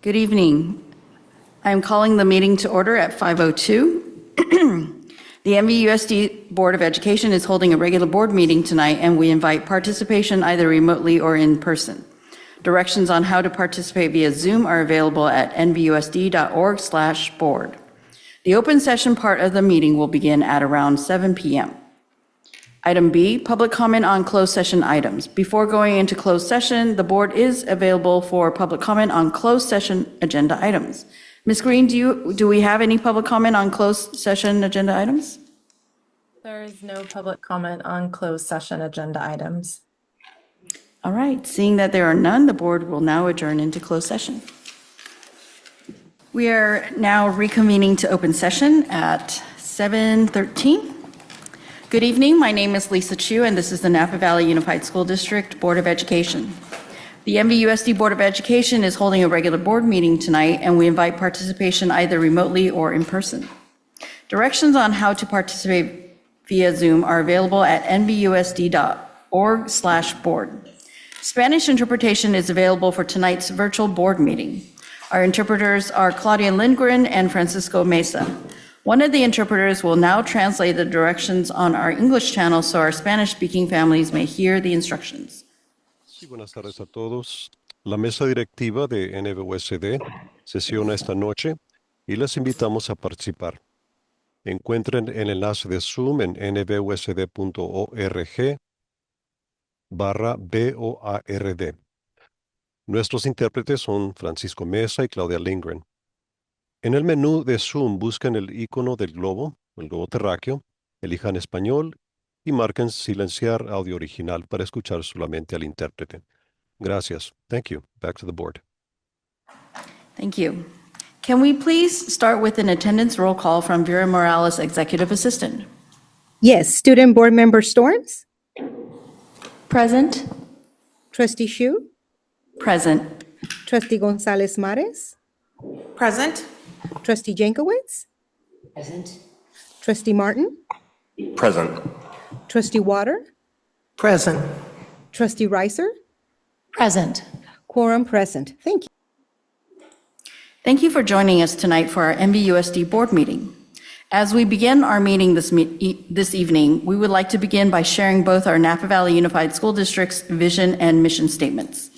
Good evening. I'm calling the meeting to order at 5:02. The NVUSD Board of Education is holding a regular board meeting tonight, and we invite participation either remotely or in person. Directions on how to participate via Zoom are available at nvusd.org/board. The open session part of the meeting will begin at around 7 p.m. Item B, public comment on closed session items. Before going into closed session, the board is available for public comment on closed session agenda items. Ms. Green, do we have any public comment on closed session agenda items? There is no public comment on closed session agenda items. All right, seeing that there are none, the board will now adjourn into closed session. We are now reconvening to open session at 7:13. Good evening, my name is Lisa Chu, and this is the Napa Valley Unified School District Board of Education. The NVUSD Board of Education is holding a regular board meeting tonight, and we invite participation either remotely or in person. Directions on how to participate via Zoom are available at nvusd.org/board. Spanish interpretation is available for tonight's virtual board meeting. Our interpreters are Claudia Lindgren and Francisco Mesa. One of the interpreters will now translate the directions on our English channel so our Spanish-speaking families may hear the instructions. Sí, buenas tardes a todos. La mesa directiva de NVUSD sesiona esta noche y les invitamos a participar. Encuentren el enlace de Zoom en nvusd.org/BOARD. Nuestros intérpretes son Francisco Mesa y Claudia Lindgren. En el menú de Zoom busquen el icono del globo, el globo terráqueo, elijan español y marquen silenciar audio original para escuchar solamente al intérprete. Gracias. Thank you. Back to the board. Thank you. Can we please start with an attendance roll call from Vera Morales, Executive Assistant? Yes, Student Board Member Storms, Present. Trustee Shu, Present. Trustee Gonzalez Mares, Present. Trustee Jankowicz, Present. Trustee Martin, Present. Trustee Water, Present. Trustee Reiser, Present. quorum present. Thank you. Thank you for joining us tonight for our NVUSD board meeting. As we begin our meeting this evening, we would like to begin by sharing both our Napa Valley Unified School District's vision and mission statements.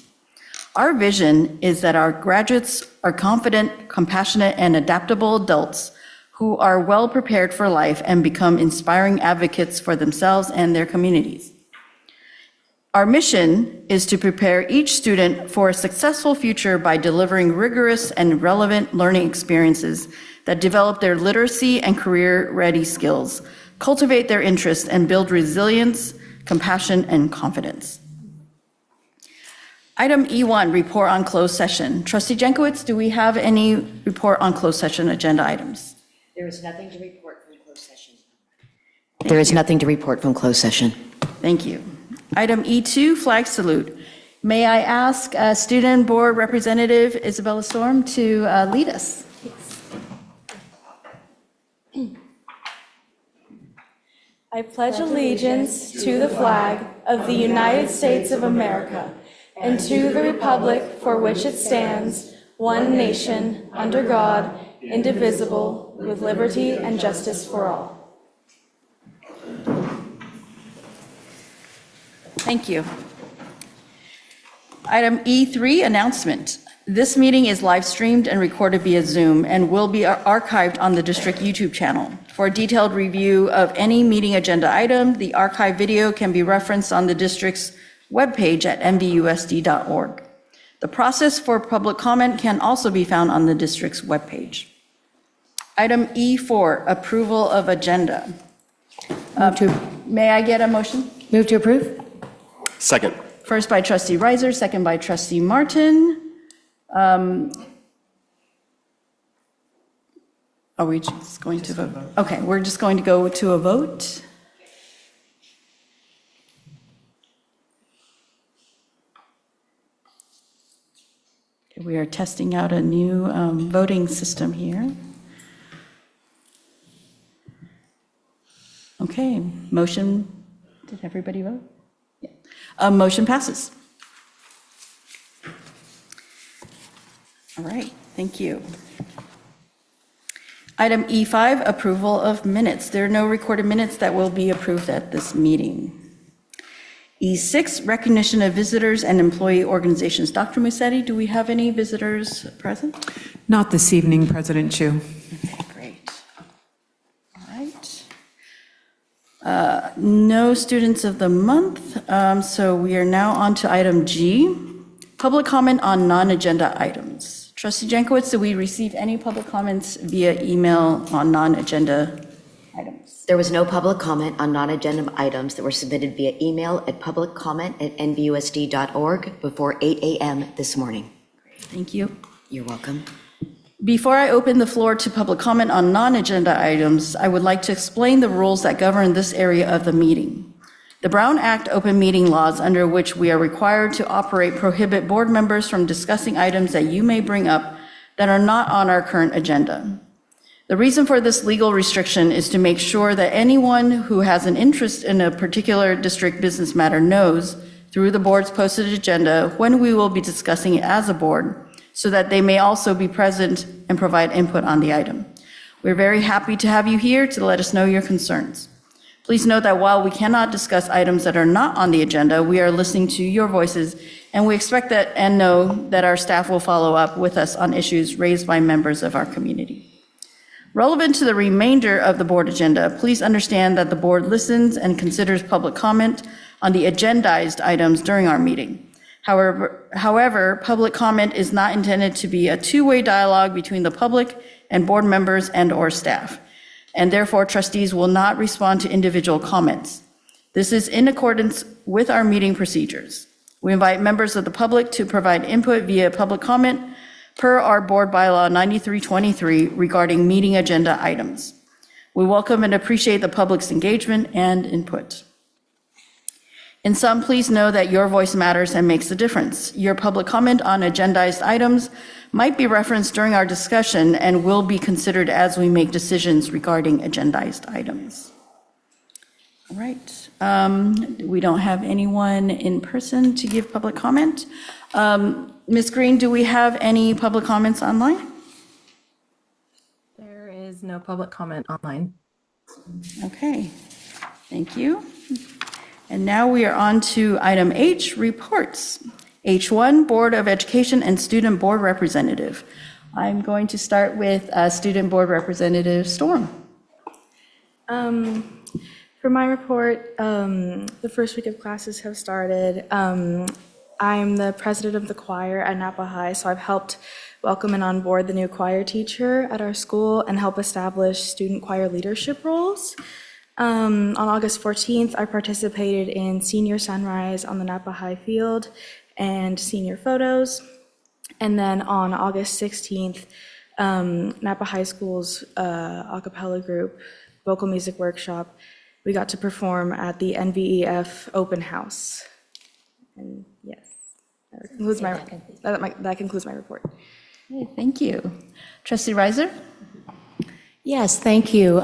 Our vision is that our graduates are confident, compassionate, and adaptable adults who are well prepared for life and become inspiring advocates for themselves and their communities. Our mission is to prepare each student for a successful future by delivering rigorous and relevant learning experiences that develop their literacy and career-ready skills, cultivate their interests, and build resilience, compassion, and confidence. Item E1, report on closed session. Trustee Jankowicz, do we have any report on closed session agenda items? There is nothing to report from closed session. There is nothing to report from closed session. Thank you. Item E2, flag salute. May I ask Student Board Representative Isabella Storm to lead us? I pledge allegiance to the flag of the United States of America and to the republic for which it stands, one nation, under God, indivisible, with liberty and justice for all. Thank you. Item E3, announcement. This meeting is live streamed and recorded via Zoom and will be archived on the district YouTube channel. For a detailed review of any meeting agenda item, the archive video can be referenced on the district's webpage at nvusd.org. The process for public comment can also be found on the district's webpage. Item E4, approval of agenda. May I get a motion? Move to approve. Second. First by Trustee Reiser, second by Trustee Martin. Are we just going to vote? Okay, we're just going to go to a vote. We are testing out a new voting system here. Okay, motion, did everybody vote? Yeah. Motion passes. All All right, thank you. Item E5, approval of minutes. There are no recorded minutes that will be approved at this meeting. E6, recognition of visitors and employee organizations. Dr. Musetti, do we have any visitors present? Not this evening, President Chu. Okay, great. All right. No students of the month, so we are now on to item G, public comment on non-agenda items. Trustee Jankowicz, did we receive any public comments via email on non-agenda items? There was no public comment on non-agenda items that were submitted via email at publiccomment@nvusd.org before 8 a.m. this morning. Thank you. You're welcome. Before I open the floor to public comment on non-agenda items, I would like to explain the rules that govern this area of the meeting. The Brown Act open meeting laws under which we are required to operate prohibit board members from discussing items that you may bring up that are not on our current agenda. The reason for this legal restriction is to make sure that anyone who has an interest in a particular district business matter knows through the board's posted agenda when we will be discussing it as a board, so that they may also be present and provide input on the item. We're very happy to have you here to let us know your concerns. Please note that while we cannot discuss items that are not on the agenda, we are listening to your voices, and we expect that and know that our staff will follow up with us on issues raised by members of our community. Relevant to the remainder of the board agenda, please understand that the board listens and considers public comment on the agendized items during our meeting. However, public comment is not intended to be a two-way dialogue between the public and board members and/or staff, and therefore trustees will not respond to individual comments. This is in accordance with our meeting procedures. We invite members of the public to provide input via public comment per our board bylaw 9323 regarding meeting agenda items. We welcome and appreciate the public's engagement and input. In sum, please know that your voice matters and makes a difference. Your public comment on agendized items might be referenced during our discussion and will be considered as we make decisions regarding agendized items. All right. We don't have anyone in person to give public comment. Ms. Green, do we have any public comments online? There is no public comment online. Okay, thank you. And now we are on to item H, reports. H1, Board of Education and Student Board Representative. I'm going to start with Student Board Representative Storm. For my report, the first week of classes have started. I'm the president of the choir at Napa High, so I've helped welcome and onboard the new choir teacher at our school and help establish student choir leadership roles. On August 14th, I participated in Senior Sunrise on the Napa High field and senior photos. And then on August 16th, Napa High School's a cappella group, vocal music workshop, we got to perform at the NVEF open house. And yes, that concludes my report. Okay, thank you. Trustee Reiser? Yes, thank you.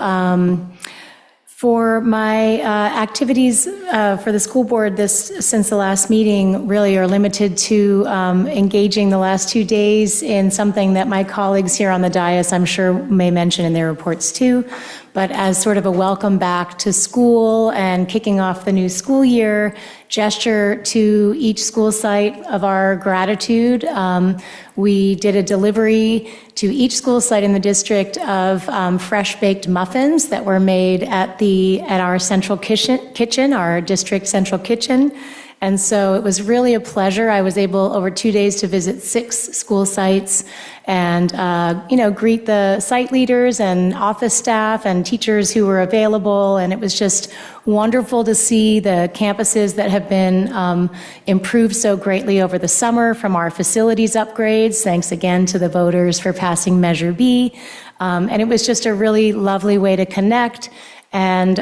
For my activities for the school board since the last meeting really are limited to engaging the last 2 days in something that my colleagues here on the dais I'm sure may mention in their reports too, but as sort of a welcome back to school and kicking off the new school year, gesture to each school site of our gratitude. We did a delivery to each school site in the district of fresh baked muffins that were made at our central kitchen, our district central kitchen. And so it was really a pleasure. I was able over 2 days to visit 6 school sites and, greet the site leaders and office staff and teachers who were available. And it was just wonderful to see the campuses that have been improved so greatly over the summer from our facilities upgrades. Thanks again to the voters for passing Measure B. And it was just a really lovely way to connect and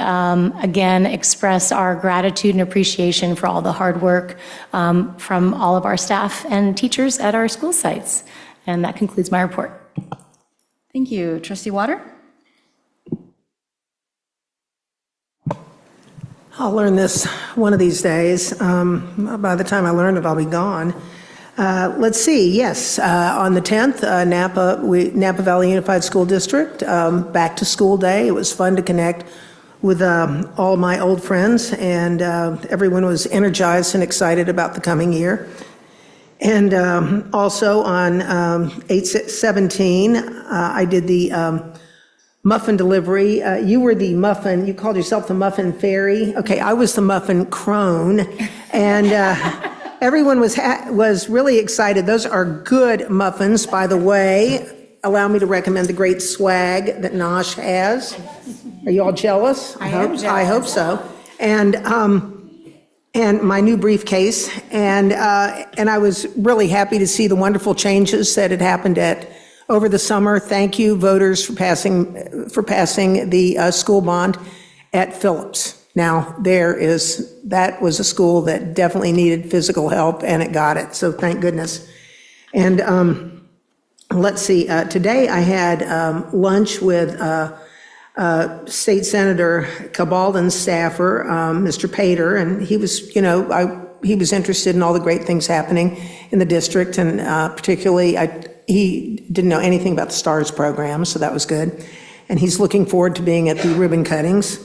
again, express our gratitude and appreciation for all the hard work from all of our staff and teachers at our school sites. And that concludes my report. Thank you. Trustee Water? I'll learn this one of these days. By the time I learn it, I'll be gone. Let's see, yes, on the 10th, Napa Valley Unified School District, back to school day. It was fun to connect with all my old friends, and everyone was energized and excited about the coming year. And also on 8/17, I did the muffin delivery. You were the muffin, you called yourself the muffin fairy. Okay, I was the muffin crone, and everyone was really excited. Those are good muffins, by the way. Allow me to recommend the great swag that Nosh has. Are you all jealous? I hope so. And my new briefcase, and I was really happy to see the wonderful changes that had happened over the summer. Thank you, voters, for passing the school bond at Phillips. Now, that was a school that definitely needed physical help, and it got it, so thank goodness. And let's see, today I had lunch with State Senator Cabalden's staffer, Mr. Pater, and he was, he was interested in all the great things happening in the district, and particularly, he didn't know anything about the STARS program, so that was good. And he's looking forward to being at the ribbon cuttings.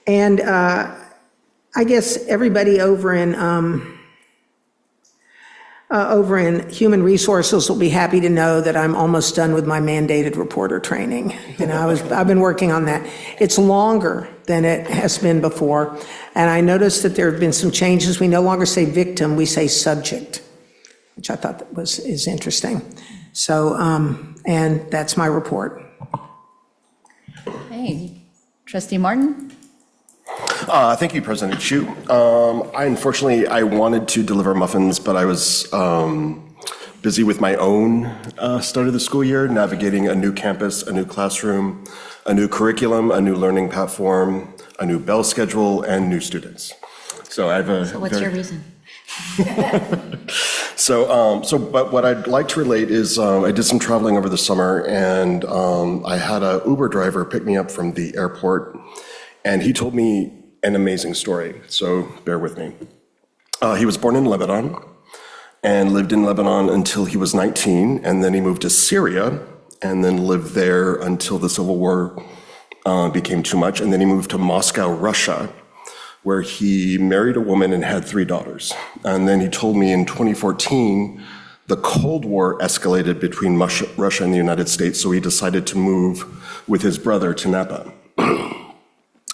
And I guess everybody over in Human Resources will be happy to know that I'm almost done with my mandated reporter training. I've been working on that. It's longer than it has been before, and I noticed that there have been some changes. We no longer say victim, we say subject, which I thought is interesting. So, and that's my report. Hey, Trustee Martin? Thank you, President Chu. Unfortunately, I wanted to deliver muffins, but I was busy with my own start of the school year, navigating a new campus, a new classroom, a new curriculum, a new learning platform, a new bell schedule, and new students. So I have a. So what's your reason? But what I'd like to relate is I did some traveling over the summer, and I had a Uber driver pick me up from the airport, and he told me an amazing story, so bear with me. He was born in Lebanon and lived in Lebanon until he was 19, and then he moved to Syria and then lived there until the civil war became too much, and then he moved to Moscow, Russia, where he married a woman and had 3 daughters. And then he told me in 2014, the Cold War escalated between Russia and the United States, so he decided to move with his brother to Napa.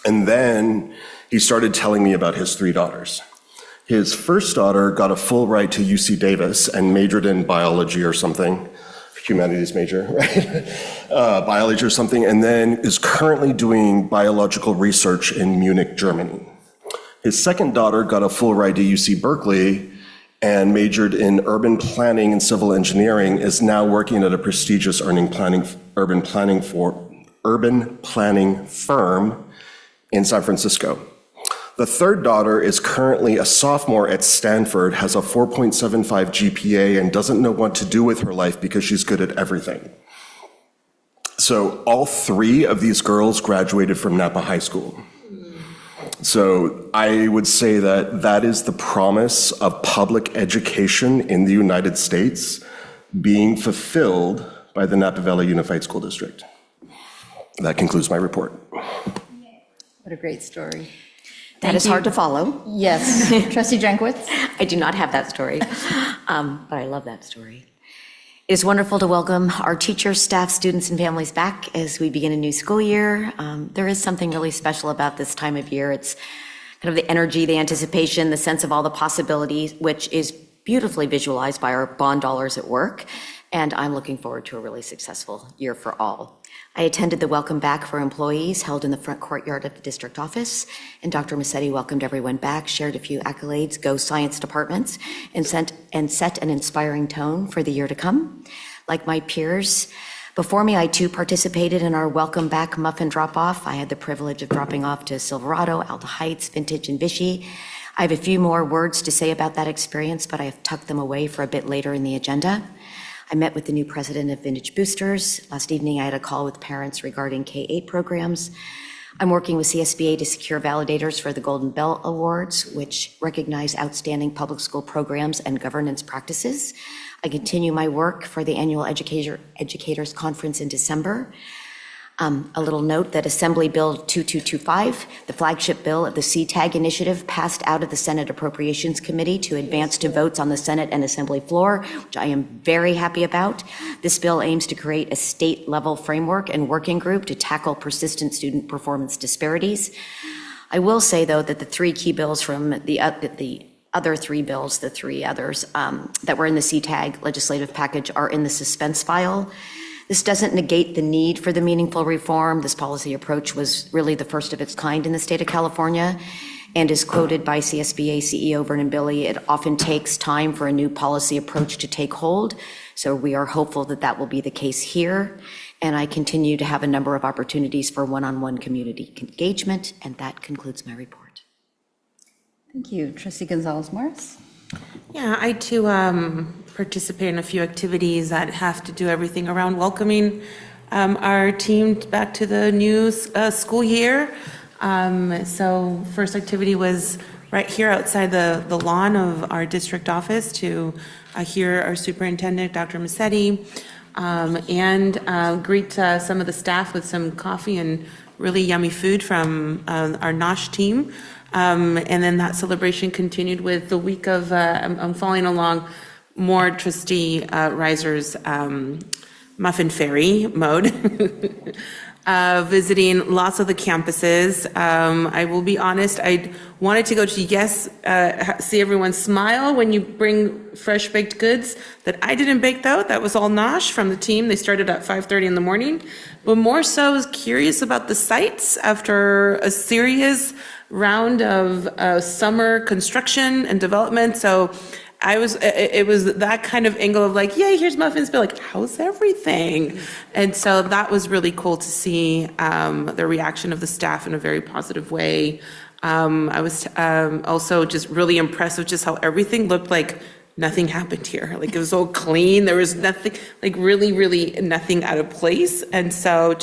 And then he started telling me about his 3 daughters. His first daughter got a full ride to UC Davis and majored in biology or something, humanities major, right? Biology or something, and then is currently doing biological research in Munich, Germany. His second daughter got a full ride to UC Berkeley and majored in urban planning and civil engineering, is now working at a prestigious urban planning firm in San Francisco. The third daughter is currently a sophomore at Stanford, has a 4.75 GPA, and doesn't know what to do with her life because she's good at everything. So all 3 of these girls graduated from Napa High School. So I would say that is the promise of public education in the United States being fulfilled by the Napa Valley Unified School District. That concludes my report. What a great story. That is hard to follow. Yes. Trustee Jankowicz? I do not have that story, but I love that story. It is wonderful to welcome our teachers, staff, students, and families back as we begin a new school year. There is something really special about this time of year. It's kind of the energy, the anticipation, the sense of all the possibilities, which is beautifully visualized by our bond dollars at work. And I'm looking forward to a really successful year for all. I attended the Welcome Back for employees held in the front courtyard of the district office, and Dr. Massetti welcomed everyone back, shared a few accolades, go science departments, and set an inspiring tone for the year to come. Like my peers before me, I too participated in our Welcome Back muffin drop-off. I had the privilege of dropping off to Silverado, Alta Heights, Vintage, and Vichy. I have a few more words to say about that experience, but I have tucked them away for a bit later in the agenda. I met with the new president of Vintage Boosters. Last evening, I had a call with parents regarding K-8 programs. I'm working with CSBA to secure validators for the Golden Bell Awards, which recognize outstanding public school programs and governance practices. I continue my work for the annual Educators Conference in December. A little note that Assembly Bill 2225, the flagship bill of the CTAG initiative, passed out of the Senate Appropriations Committee to advance to votes on the Senate and Assembly floor, which I am very happy about. This bill aims to create a state-level framework and working group to tackle persistent student performance disparities. I will say, though, that the three key bills from the other three bills, the three others that were in the CTAG legislative package, are in the suspense file. This doesn't negate the need for the meaningful reform. This policy approach was really the first of its kind in the state of California, and is quoted by CSBA CEO Vernon Billy, it often takes time for a new policy approach to take hold. So we are hopeful that that will be the case here. And I continue to have a number of opportunities for one-on-one community engagement, and that concludes my report. Thank you. Trustee Gonzalez-Morris? Yeah, I too participate in a few activities that have to do everything around welcoming our team back to the new school year. So first activity was right here outside the lawn of our district office to hear our superintendent, Dr. Massetti, and greet some of the staff with some coffee and really yummy food from our NOSH team. And then that celebration continued with the week of, I'm following along more Trustee Reiser's Muffin Fairy mode, visiting lots of the campuses. I will be honest, I wanted to go to see everyone smile when you bring fresh baked goods that I didn't bake though. That was all NOSH from the team. They started at 5:30 in the morning, but more so I was curious about the sites after a serious round of summer construction and development. So it was that kind of angle of like, yay, here's muffins, but like, how's everything? And so that was really cool to see the reaction of the staff in a very positive way. I was also just really impressed with just how everything looked like nothing happened here. Like it was all clean. There was nothing, like really, really nothing out of place. And so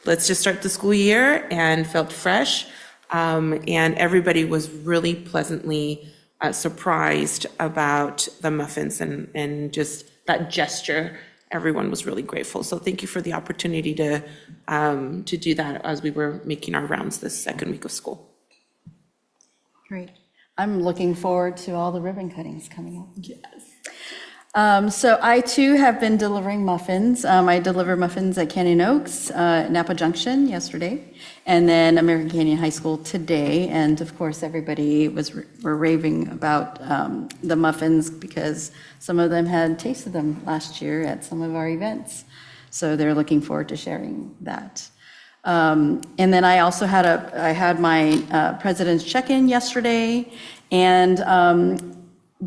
let's just start the school year, and felt fresh. And everybody was really pleasantly surprised about the muffins and just that gesture. Everyone was really grateful. So thank you for the opportunity to do that as we were making our rounds this second week of school. Great. I'm looking forward to all the ribbon cuttings coming up. Yes. So I too have been delivering muffins. I delivered muffins at Canyon Oaks, Napa Junction yesterday, and then American Canyon High School today. And of course, everybody were raving about the muffins because some of them had tasted them last year at some of our events. So they're looking forward to sharing that. And then I also had my president's check-in yesterday, and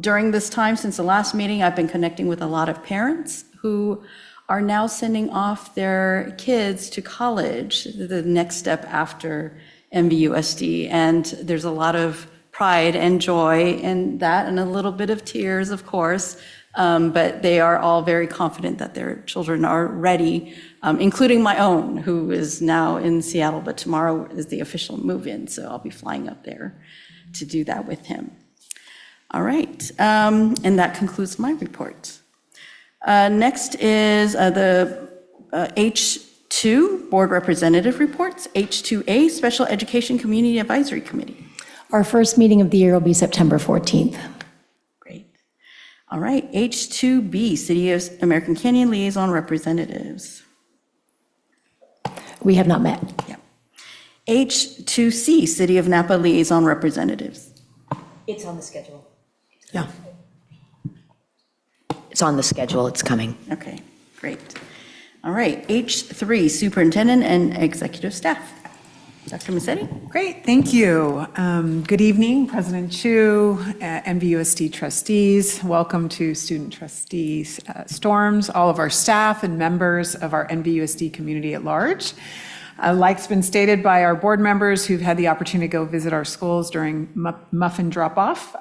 during this time, since the last meeting, I've been connecting with a lot of parents who are now sending off their kids to college, the next step after NVUSD. And there's a lot of pride and joy in that, and a little bit of tears, of course. But they are all very confident that their children are ready, including my own, who is now in Seattle, but tomorrow is the official move-in. So I'll be flying up there to do that with him. All right, and that concludes my report. Next is the H2 Board Representative Reports, H2A Special Education Community Advisory Committee. Our first meeting of the year will be September 14th. Great. All right, H2B City of American Canyon Liaison Representatives. We have not met. Yeah. H2C City of Napa Liaison Representatives. It's on the schedule. Yeah. It's on the schedule. It's coming. Okay, great. All right, H3 Superintendent and Executive Staff. Dr. Massetti? Great, thank you. Good evening, President Chu, NVUSD trustees. Welcome to Student Trustees Storms, all of our staff and members of our NVUSD community at large. Like's been stated by our board members who've had the opportunity to go visit our schools during muffin drop-off.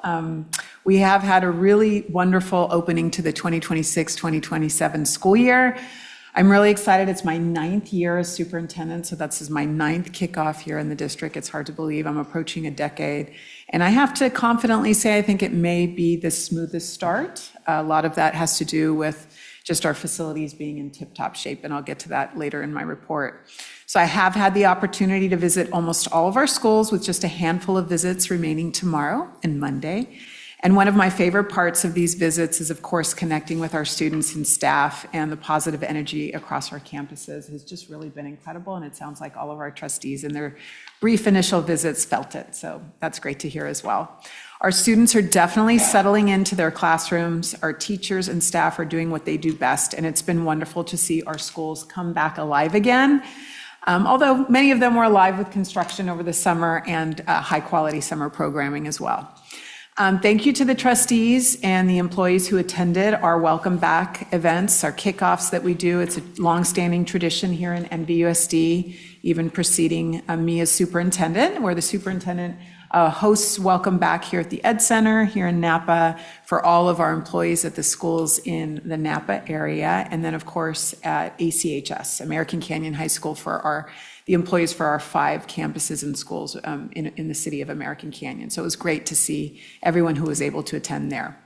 We have had a really wonderful opening to the 2026-2027 school year. I'm really excited. It's my 9th year as superintendent, so this is my 9th kickoff here in the district. It's hard to believe I'm approaching a decade. And I have to confidently say, I think it may be the smoothest start. A lot of that has to do with just our facilities being in tip-top shape, and I'll get to that later in my report. So I have had the opportunity to visit almost all of our schools, with just a handful of visits remaining tomorrow and Monday. And one of my favorite parts of these visits is, of course, connecting with our students and staff, and the positive energy across our campuses has just really been incredible. And it sounds like all of our trustees in their brief initial visits felt it. So that's great to hear as well. Our students are definitely settling into their classrooms. Our teachers and staff are doing what they do best. And it's been wonderful to see our schools come back alive again. Although many of them were alive with construction over the summer and high-quality summer programming as well. Thank you to the trustees and the employees who attended our welcome back events, our kickoffs that we do. It's a longstanding tradition here in NVUSD, even preceding me as superintendent, where the superintendent hosts welcome back here at the Ed Center here in Napa for all of our employees at the schools in the Napa area, and then of course at ACHS, American Canyon High School, for the employees for our 5 campuses and schools in the city of American Canyon. So it was great to see everyone who was able to attend there.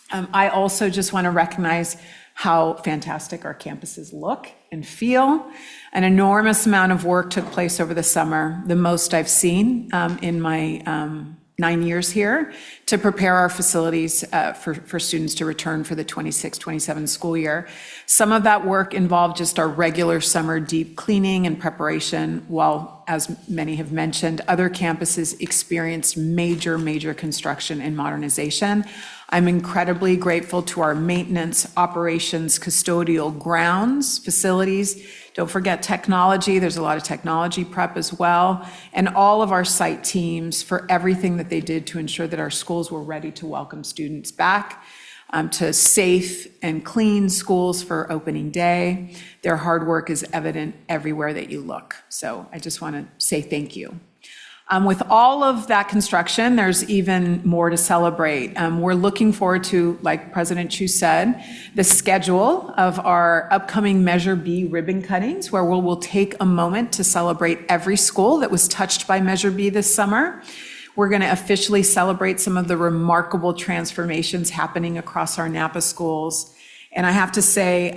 I also just want to recognize how fantastic our campuses look and feel. An enormous amount of work took place over the summer, the most I've seen in my 9 years here, to prepare our facilities for students to return for the 26-27 school year. Some of that work involved just our regular summer deep cleaning and preparation, while, as many have mentioned, other campuses experienced major construction and modernization. I'm incredibly grateful to our maintenance, operations, custodial, grounds, facilities. Don't forget technology. There's a lot of technology prep as well. And all of our site teams for everything that they did to ensure that our schools were ready to welcome students back to safe and clean schools for opening day. Their hard work is evident everywhere that you look. So I just want to say thank you. With all of that construction, there's even more to celebrate. We're looking forward to, like President Chu said, the schedule of our upcoming Measure B ribbon cuttings, where we'll take a moment to celebrate every school that was touched by Measure B this summer. We're going to officially celebrate some of the remarkable transformations happening across our Napa schools. And I have to say,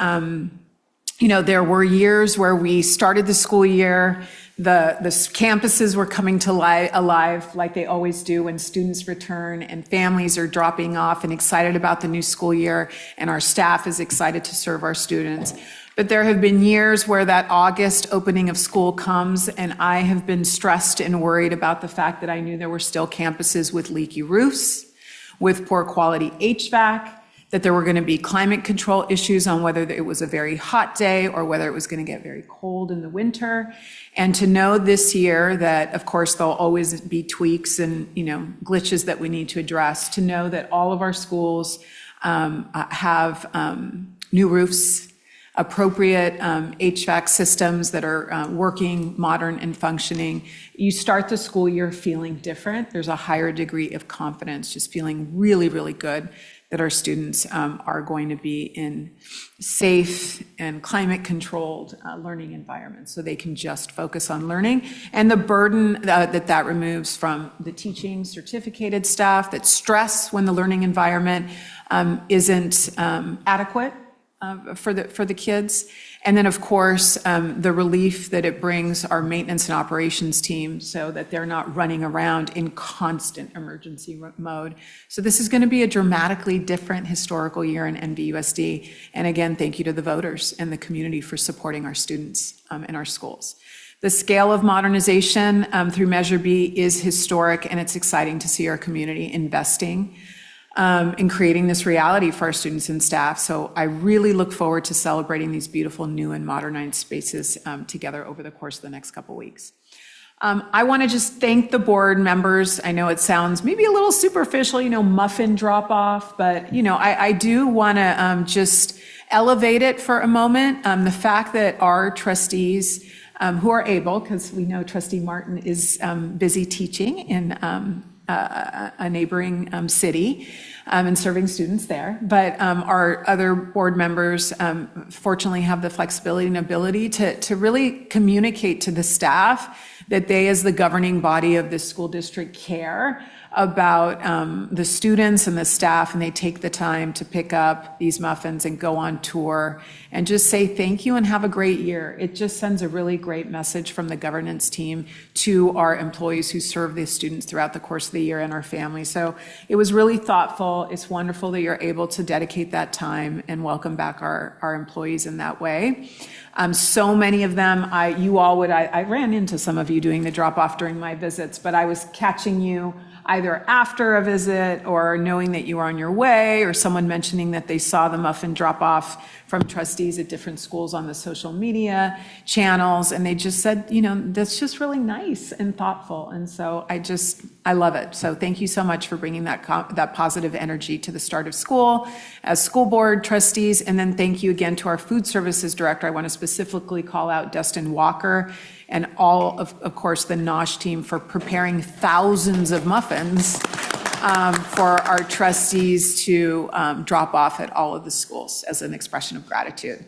there were years where we started the school year, the campuses were coming to alive like they always do when students return, and families are dropping off and excited about the new school year, and our staff is excited to serve our students. But there have been years where that August opening of school comes, and I have been stressed and worried about the fact that I knew there were still campuses with leaky roofs, with poor quality HVAC, that there were going to be climate control issues on whether it was a very hot day or whether it was going to get very cold in the winter. And to know this year that, of course, there'll always be tweaks and glitches that we need to address, to know that all of our schools have new roofs, appropriate HVAC systems that are working, modern, and functioning. You start the school year feeling different. There's a higher degree of confidence, just feeling really good that our students are going to be in safe and climate-controlled learning environments, so they can just focus on learning. And the burden that removes from the teaching certificated staff, that stress when the learning environment isn't adequate for the kids. And then, of course, the relief that it brings our maintenance and operations team, so that they're not running around in constant emergency mode. So this is going to be a dramatically different historical year in NVUSD. And again, thank you to the voters and the community for supporting our students in our schools. The scale of modernization through Measure B is historic, and it's exciting to see our community investing in creating this reality for our students and staff. So I really look forward to celebrating these beautiful new and modernized spaces together over the course of the next couple weeks. I want to just thank the board members. I know it sounds maybe a little superficial, muffin drop off, but I do want to just elevate it for a moment. The fact that our trustees who are able, because we know Trustee Martin is busy teaching in a neighboring city and serving students there. But our other board members fortunately have the flexibility and ability to really communicate to the staff that they, as the governing body of this school district, care about the students and the staff, and they take the time to pick up these muffins and go on tour and just say thank you and have a great year. It just sends a really great message from the governance team to our employees who serve these students throughout the course of the year and our families. So it was really thoughtful. It's wonderful that you're able to dedicate that time and welcome back our employees in that way. So many of them, I ran into some of you doing the drop-off during my visits, but I was catching you either after a visit or knowing that you were on your way, or someone mentioning that they saw the muffin drop-off from trustees at different schools on the social media channels, and they just said, that's just really nice and thoughtful. And so I love it. So thank you so much for bringing that positive energy to the start of school as school board trustees. And then thank you again to our food services director. I want to specifically call out Dustin Walker and all of course, the NOSH team for preparing thousands of muffins for our trustees to drop off at all of the schools as an expression of gratitude.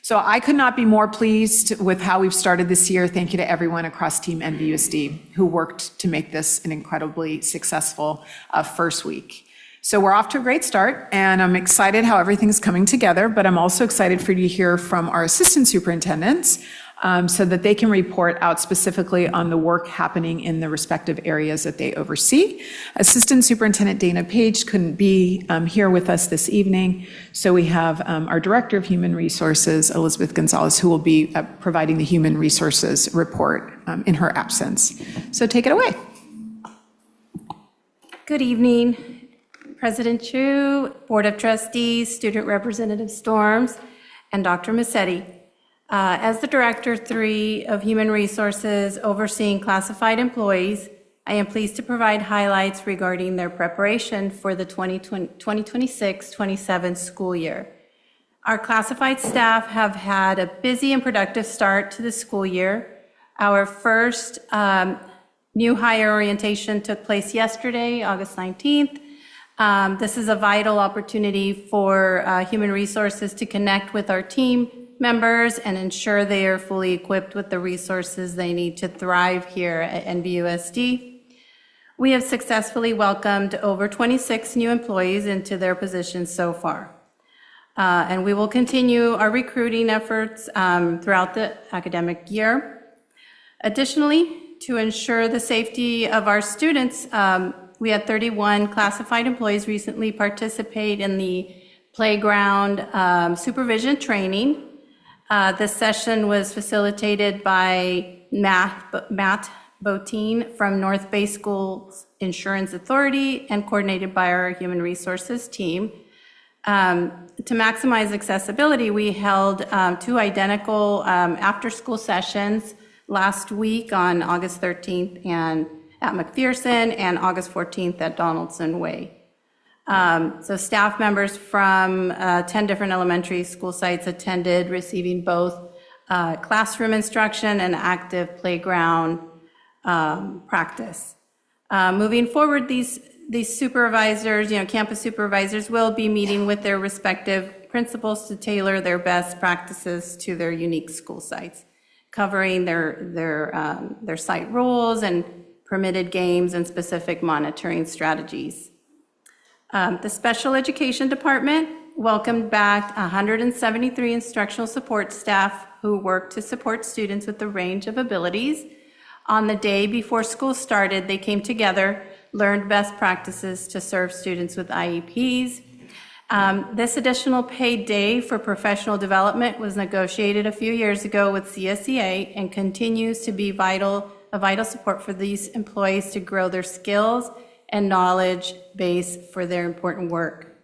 So I could not be more pleased with how we've started this year. Thank you to everyone across Team NVUSD who worked to make this an incredibly successful first week. So we're off to a great start, and I'm excited how everything's coming together, but I'm also excited for you to hear from our assistant superintendents so that they can report out specifically on the work happening in the respective areas that they oversee. Assistant Superintendent Dana Page couldn't be here with us this evening, so we have our Director of Human Resources, Elizabeth Gonzalez, who will be providing the Human Resources report in her absence. So take it away. Good evening, President Chu, Board of Trustees, Student Representative Storms, and Dr. Massetti. As the Director 3 of Human Resources overseeing classified employees, I am pleased to provide highlights regarding their preparation for the 2026-27 school year. Our classified staff have had a busy and productive start to the school year. Our first new hire orientation took place yesterday, August 19th. This is a vital opportunity for Human Resources to connect with our team members and ensure they are fully equipped with the resources they need to thrive here at NVUSD. We have successfully welcomed over 26 new employees into their positions so far. And we will continue our recruiting efforts throughout the academic year. Additionally, to ensure the safety of our students, we had 31 classified employees recently participate in the playground supervision training. This session was facilitated by Matt Botine from North Bay Schools Insurance Authority and coordinated by our Human Resources team. To maximize accessibility, we held 2 identical after-school sessions last week on August 13th and at McPherson and August 14th at Donaldson Way. So staff members from 10 different elementary school sites attended, receiving both classroom instruction and active playground practice. Moving forward, these supervisors, campus supervisors, will be meeting with their respective principals to tailor their best practices to their unique school sites, covering their site rules and permitted games and specific monitoring strategies. The Special Education Department welcomed back 173 instructional support staff who work to support students with a range of abilities. On the day before school started, they came together, learned best practices to serve students with IEPs. This additional paid day for professional development was negotiated a few years ago with CSEA and continues to be a vital support for these employees to grow their skills and knowledge base for their important work.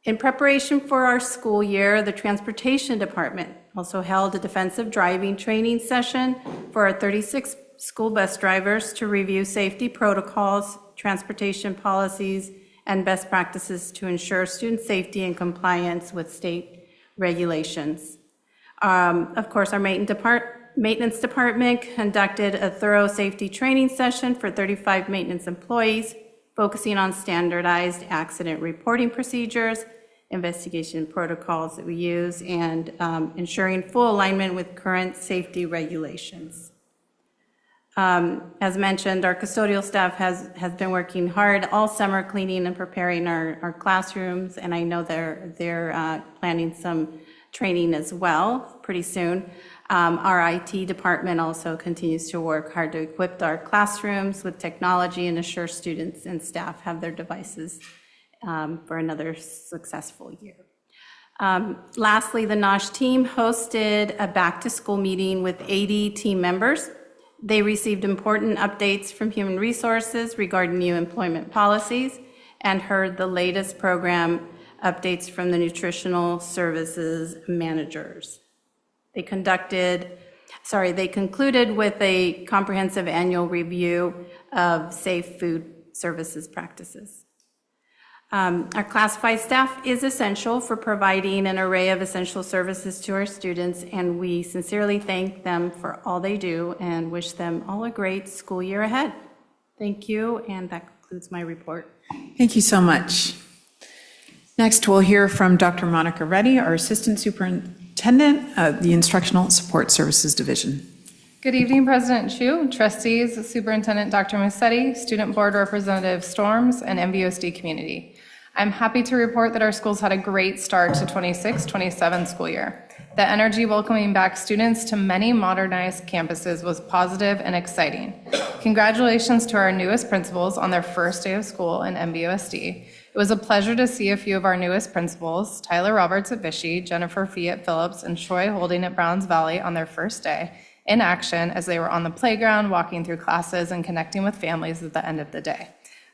In preparation for our school year, the Transportation Department also held a defensive driving training session for our 36 school bus drivers to review safety protocols, transportation policies, and best practices to ensure student safety and compliance with state regulations. Of course, our maintenance maintenance department conducted a thorough safety training session for 35 maintenance employees, focusing on standardized accident reporting procedures, investigation protocols that we use, and ensuring full alignment with current safety regulations. As mentioned, our custodial staff has been working hard all summer cleaning and preparing our classrooms, and I know they're planning some training as well pretty soon. Our IT department also continues to work hard to equip our classrooms with technology and assure students and staff have their devices for another successful year. Lastly, the NOSH team hosted a back-to-school meeting with 80 team members. They received important updates from Human Resources regarding new employment policies and heard the latest program updates from the nutritional services managers. They concluded with a comprehensive annual review of safe food services practices. Our classified staff is essential for providing an array of essential services to our students, and we sincerely thank them for all they do and wish them all a great school year ahead. Thank you, and that concludes my report. Thank you so much. Next, we'll hear from Dr. Monica Reddy, our Assistant Superintendent of the Instructional Support Services Division. Good evening, President Chu, trustees, Superintendent Dr. Musetti, Student Board Representative Storms, and NVUSD community. I'm happy to report that our schools had a great start to 26-27 school year. The energy welcoming back students to many modernized campuses was positive and exciting. Congratulations to our newest principals on their first day of school in NVUSD. It was a pleasure to see a few of our newest principals, Tyler Roberts at Vichy, Jennifer Fee at Phillips, and Troy Holding at Browns Valley on their first day in action as they were on the playground, walking through classes, and connecting with families at the end of the day.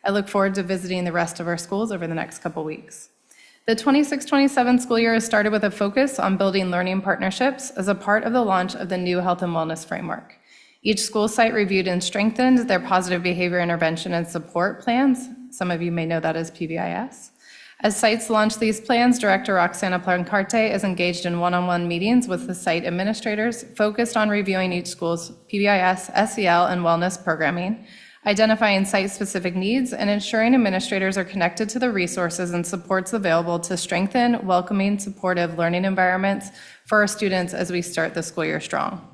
I look forward to visiting the rest of our schools over the next couple weeks. The 26-27 school year has started with a focus on building learning partnerships as a part of the launch of the new Health and Wellness Framework. Each school site reviewed and strengthened their positive behavior intervention and support plans. Some of you may know that as PBIS. As sites launch these plans, Director Roxana Plancarte is engaged in one-on-one meetings with the site administrators focused on reviewing each school's PBIS, SEL, and wellness programming, identifying site-specific needs, and ensuring administrators are connected to the resources and supports available to strengthen welcoming, supportive learning environments for our students as we start the school year strong.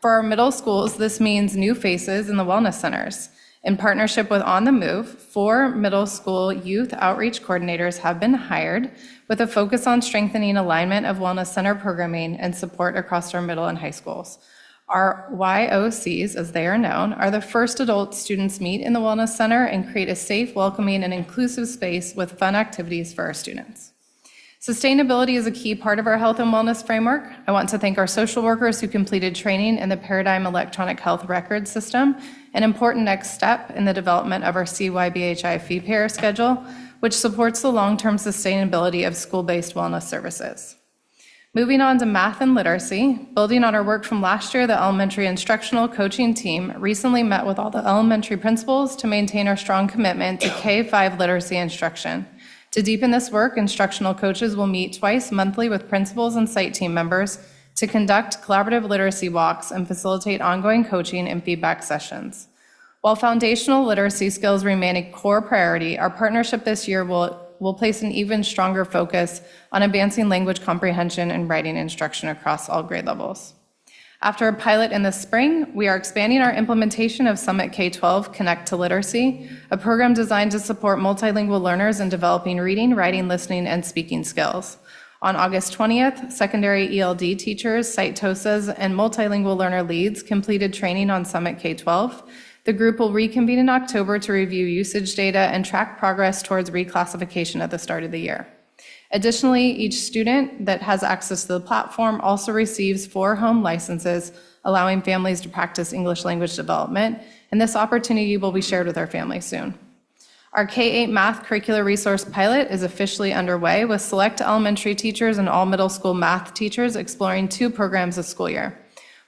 For our middle schools, this means new faces in the wellness centers. In partnership with On the Move, 4 middle school youth outreach coordinators have been hired with a focus on strengthening alignment of wellness center programming and support across our middle and high schools. Our YOCs, as they are known, are the first adults students meet in the Wellness Center and create a safe, welcoming, and inclusive space with fun activities for our students. Sustainability is a key part of our health and wellness framework. I want to thank our social workers who completed training in the Paradigm Electronic Health Record System, an important next step in the development of our CYBHI fee payer schedule, which supports the long-term sustainability of school-based wellness services. Moving on to math and literacy, building on our work from last year, the elementary instructional coaching team recently met with all the elementary principals to maintain our strong commitment to K-5 literacy instruction. To deepen this work, instructional coaches will meet twice monthly with principals and site team members to conduct collaborative literacy walks and facilitate ongoing coaching and feedback sessions. While foundational literacy skills remain a core priority, our partnership this year will place an even stronger focus on advancing language comprehension and writing instruction across all grade levels. After a pilot in the spring, we are expanding our implementation of Summit K-12 Connect to Literacy, a program designed to support multilingual learners in developing reading, writing, listening, and speaking skills. On August 20th, secondary ELD teachers, site TOSAs, and multilingual learner leads completed training on Summit K-12. The group will reconvene in October to review usage data and track progress towards reclassification at the start of the year. Additionally, each student that has access to the platform also receives 4 home licenses, allowing families to practice English language development, and this opportunity will be shared with our families soon. Our K-8 math curricular resource pilot is officially underway with select elementary teachers and all middle school math teachers exploring 2 programs this school year.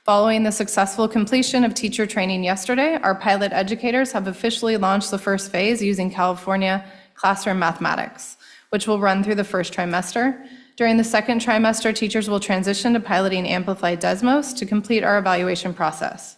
Following the successful completion of teacher training yesterday, our pilot educators have officially launched the first phase using California Classroom Mathematics, which will run through the first trimester. During the second trimester, teachers will transition to piloting Amplified Desmos to complete our evaluation process.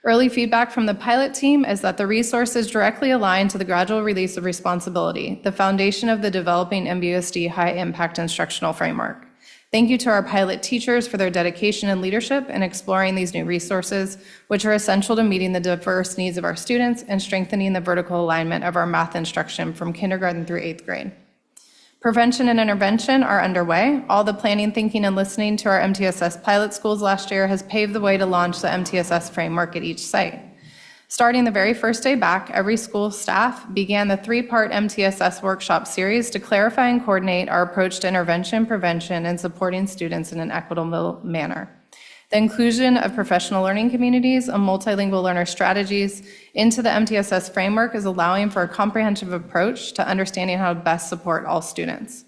Early feedback from the pilot team is that the resource is directly aligned to the gradual release of responsibility, the foundation of the developing NVUSD high-impact instructional framework. Thank you to our pilot teachers for their dedication and leadership in exploring these new resources, which are essential to meeting the diverse needs of our students and strengthening the vertical alignment of our math instruction from kindergarten through 8th grade. Prevention and intervention are underway. All the planning, thinking, and listening to our MTSS pilot schools last year has paved the way to launch the MTSS framework at each site. Starting the very first day back, every school staff began the 3-part MTSS workshop series to clarify and coordinate our approach to intervention, prevention, and supporting students in an equitable manner. The inclusion of professional learning communities and multilingual learner strategies into the MTSS framework is allowing for a comprehensive approach to understanding how to best support all students.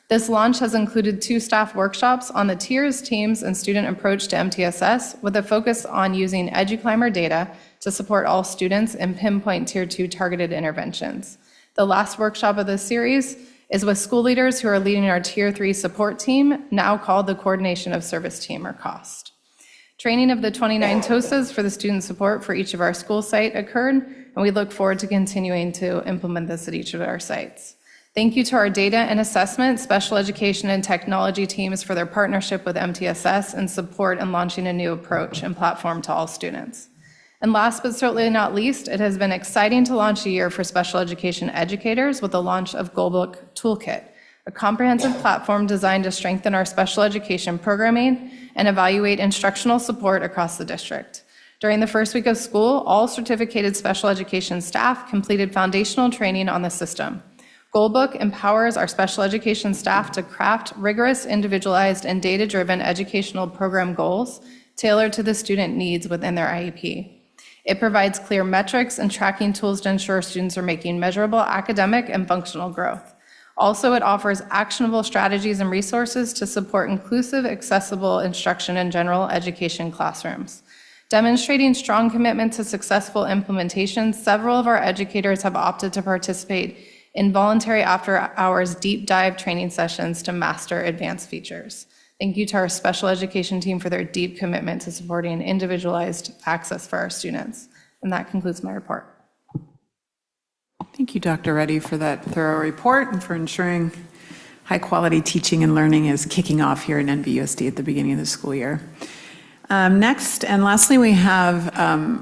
This launch has included 2 staff workshops on the tiers, teams, and student approach to MTSS, with a focus on using EduClimber data to support all students and pinpoint Tier 2 targeted interventions. The last workshop of this series is with school leaders who are leading our Tier 3 support team, now called the Coordination of Service Team, or COST. Training of the 29 TOSAs for the student support for each of our school site occurred, and we look forward to continuing to implement this at each of our sites. Thank you to our data and assessment, special education, and technology teams for their partnership with MTSS and support in launching a new approach and platform to all students. And last but certainly not least, it has been exciting to launch a year for special education educators with the launch of Goalbook Toolkit, a comprehensive platform designed to strengthen our special education programming and evaluate instructional support across the district. During the first week of school, all certificated special education staff completed foundational training on the system. Goalbook empowers our special education staff to craft rigorous, individualized, and data-driven educational program goals tailored to the student needs within their IEP. It provides clear metrics and tracking tools to ensure students are making measurable academic and functional growth. Also, it offers actionable strategies and resources to support inclusive, accessible instruction in general education classrooms. Demonstrating strong commitment to successful implementation, several of our educators have opted to participate in voluntary after-hours deep dive training sessions to master advanced features. Thank you to our special education team for their deep commitment to supporting individualized access for our students. And that concludes my report. Thank you, Dr. Reddy, for that thorough report and for ensuring high-quality teaching and learning is kicking off here in NVUSD at the beginning of the school year. Next and lastly, we have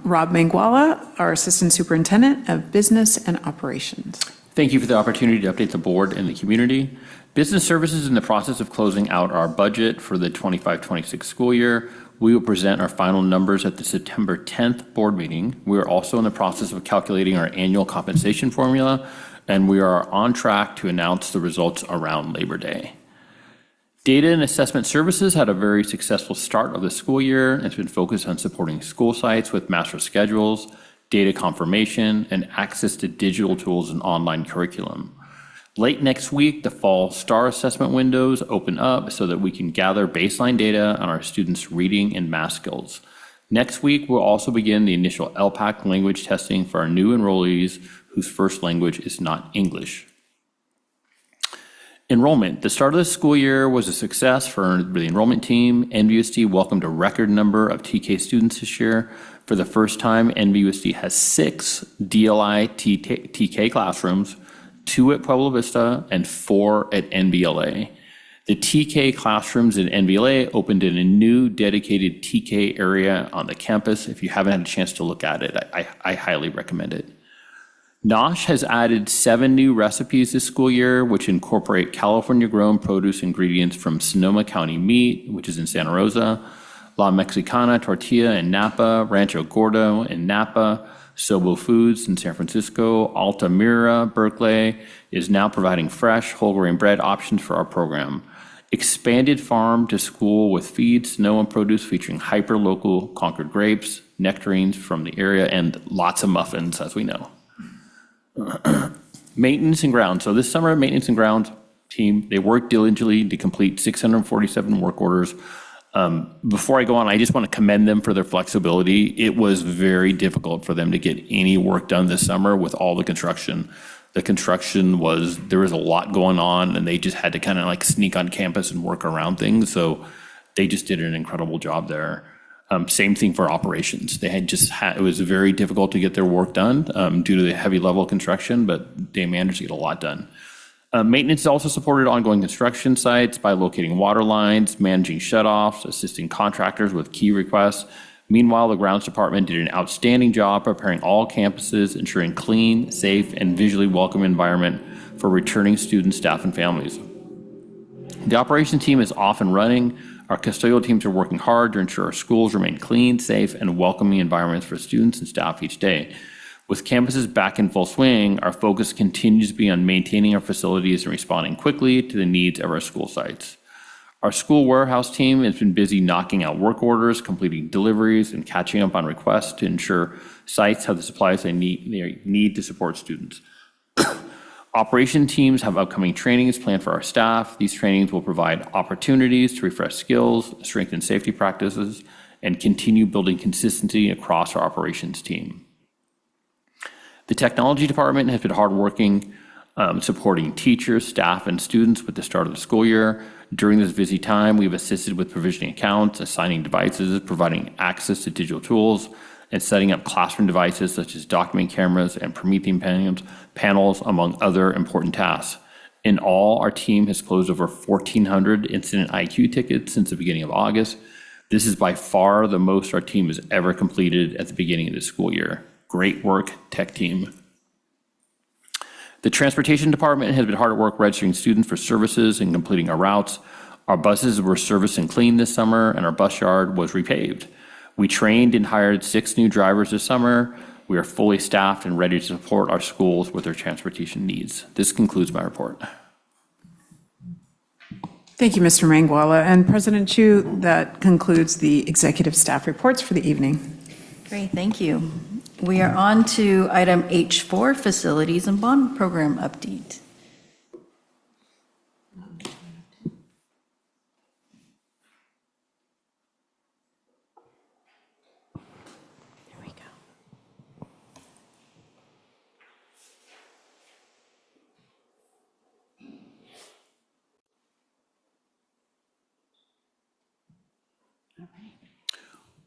Rob Manguala, our Assistant Superintendent of Business and Operations. Thank you for the opportunity to update the board and the community. Business Services is in the process of closing out our budget for the 25-26 school year. We will present our final numbers at the September 10th board meeting. We are also in the process of calculating our annual compensation formula, and we are on track to announce the results around Labor Day. Data and Assessment Services had a very successful start of the school year and has been focused on supporting school sites with master schedules, data confirmation, and access to digital tools and online curriculum. Late next week, the fall STAR assessment windows open up so that we can gather baseline data on our students' reading and math skills. Next week, we'll also begin the initial LPAC language testing for our new enrollees whose first language is not English. Enrollment. The start of the school year was a success for the enrollment team. NVUSD welcomed a record number of TK students this year. For the first time, NVUSD has 6 DLI TK classrooms, 2 at Pueblo Vista and 4 at NVLA. The TK classrooms at NVLA opened in a new dedicated TK area on the campus. If you haven't had a chance to look at it, I highly recommend it. NOSH has added 7 new recipes this school year, which incorporate California-grown produce ingredients from Sonoma County Meat, which is in Santa Rosa, La Mexicana Tortilla in Napa, Rancho Gordo in Napa, Sobo Foods in San Francisco, Altamira, Berkeley is now providing fresh whole grain bread options for our program. Expanded farm to school with feed, snow, and produce featuring hyper-local Concord grapes, nectarines from the area, and lots of muffins, as we know. Maintenance and grounds. So this summer, maintenance and grounds team, they worked diligently to complete 647 work orders. Before I go on, I just want to commend them for their flexibility. It was very difficult for them to get any work done this summer with all the construction. The construction there was a lot going on, and they just had to kind of like sneak on campus and work around things. So they just did an incredible job there. Same thing for operations. They had it was very difficult to get their work done due to the heavy level of construction, but they managed to get a lot done. Maintenance also supported ongoing construction sites by locating water lines, managing shutoffs, assisting contractors with key requests. Meanwhile, the grounds department did an outstanding job preparing all campuses, ensuring clean, safe, and visually welcome environment for returning students, staff, and families. The operations team is off and running. Our custodial teams are working hard to ensure our schools remain clean, safe, and welcoming environments for students and staff each day. With campuses back in full swing, our focus continues to be on maintaining our facilities and responding quickly to the needs of our school sites. Our school warehouse team has been busy knocking out work orders, completing deliveries, and catching up on requests to ensure sites have the supplies they need to support students. Operation teams have upcoming trainings planned for our staff. These trainings will provide opportunities to refresh skills, strengthen safety practices, and continue building consistency across our operations team. The technology department has been hardworking, supporting teachers, staff, and students with the start of the school year. During this busy time, we've assisted with provisioning accounts, assigning devices, providing access to digital tools, and setting up classroom devices such as document cameras and Promethean panels, among other important tasks. In all, our team has closed over 1,400 incident IQ tickets since the beginning of August. This is by far the most our team has ever completed at the beginning of the school year. Great work, tech team. The transportation department has been hard at work registering students for services and completing our routes. Our buses were serviced and cleaned this summer, and our bus yard was repaved. We trained and hired 6 new drivers this summer. We are fully staffed and ready to support our schools with their transportation needs. This concludes my report. Thank you, Mr. Mangwala. And President Chu, that concludes the executive staff reports for the evening. Great, thank you. We are on to item H4, Facilities and Bond Program Update.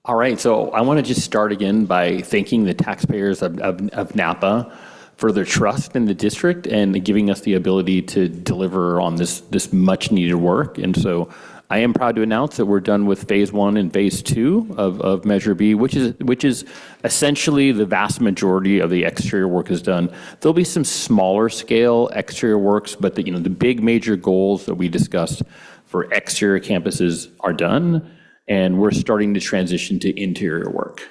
All right, so I want to just start again by thanking the taxpayers of Napa for their trust in the district and giving us the ability to deliver on this much needed work. And so I am proud to announce that we're done with phase 1 and phase 2 of Measure B, which is essentially the vast majority of the exterior work is done. There'll be some smaller scale exterior works, but the big major goals that we discussed for exterior campuses are done. And we're starting to transition to interior work.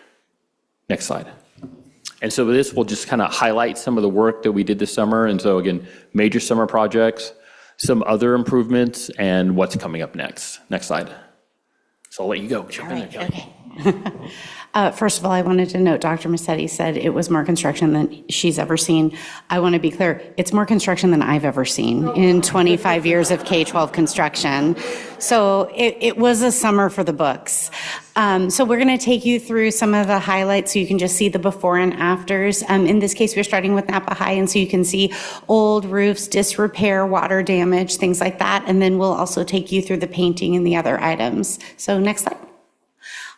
Next slide. And so with this, we'll just kind of highlight some of the work that we did this summer. And so again, major summer projects, some other improvements, and what's coming up next. Next slide. So I'll let you go. Jump in there, Kelly. Okay. First of all, I wanted to note Dr. Massetti said it was more construction than she's ever seen. I want to be clear, it's more construction than I've ever seen in 25 years of K-12 construction. So it was a summer for the books. So we're going to take you through some of the highlights so you can just see the before and afters. In this case, we're starting with Napa High, and so you can see old roofs, disrepair, water damage, things like that. And then we'll also take you through the painting and the other items. So next slide.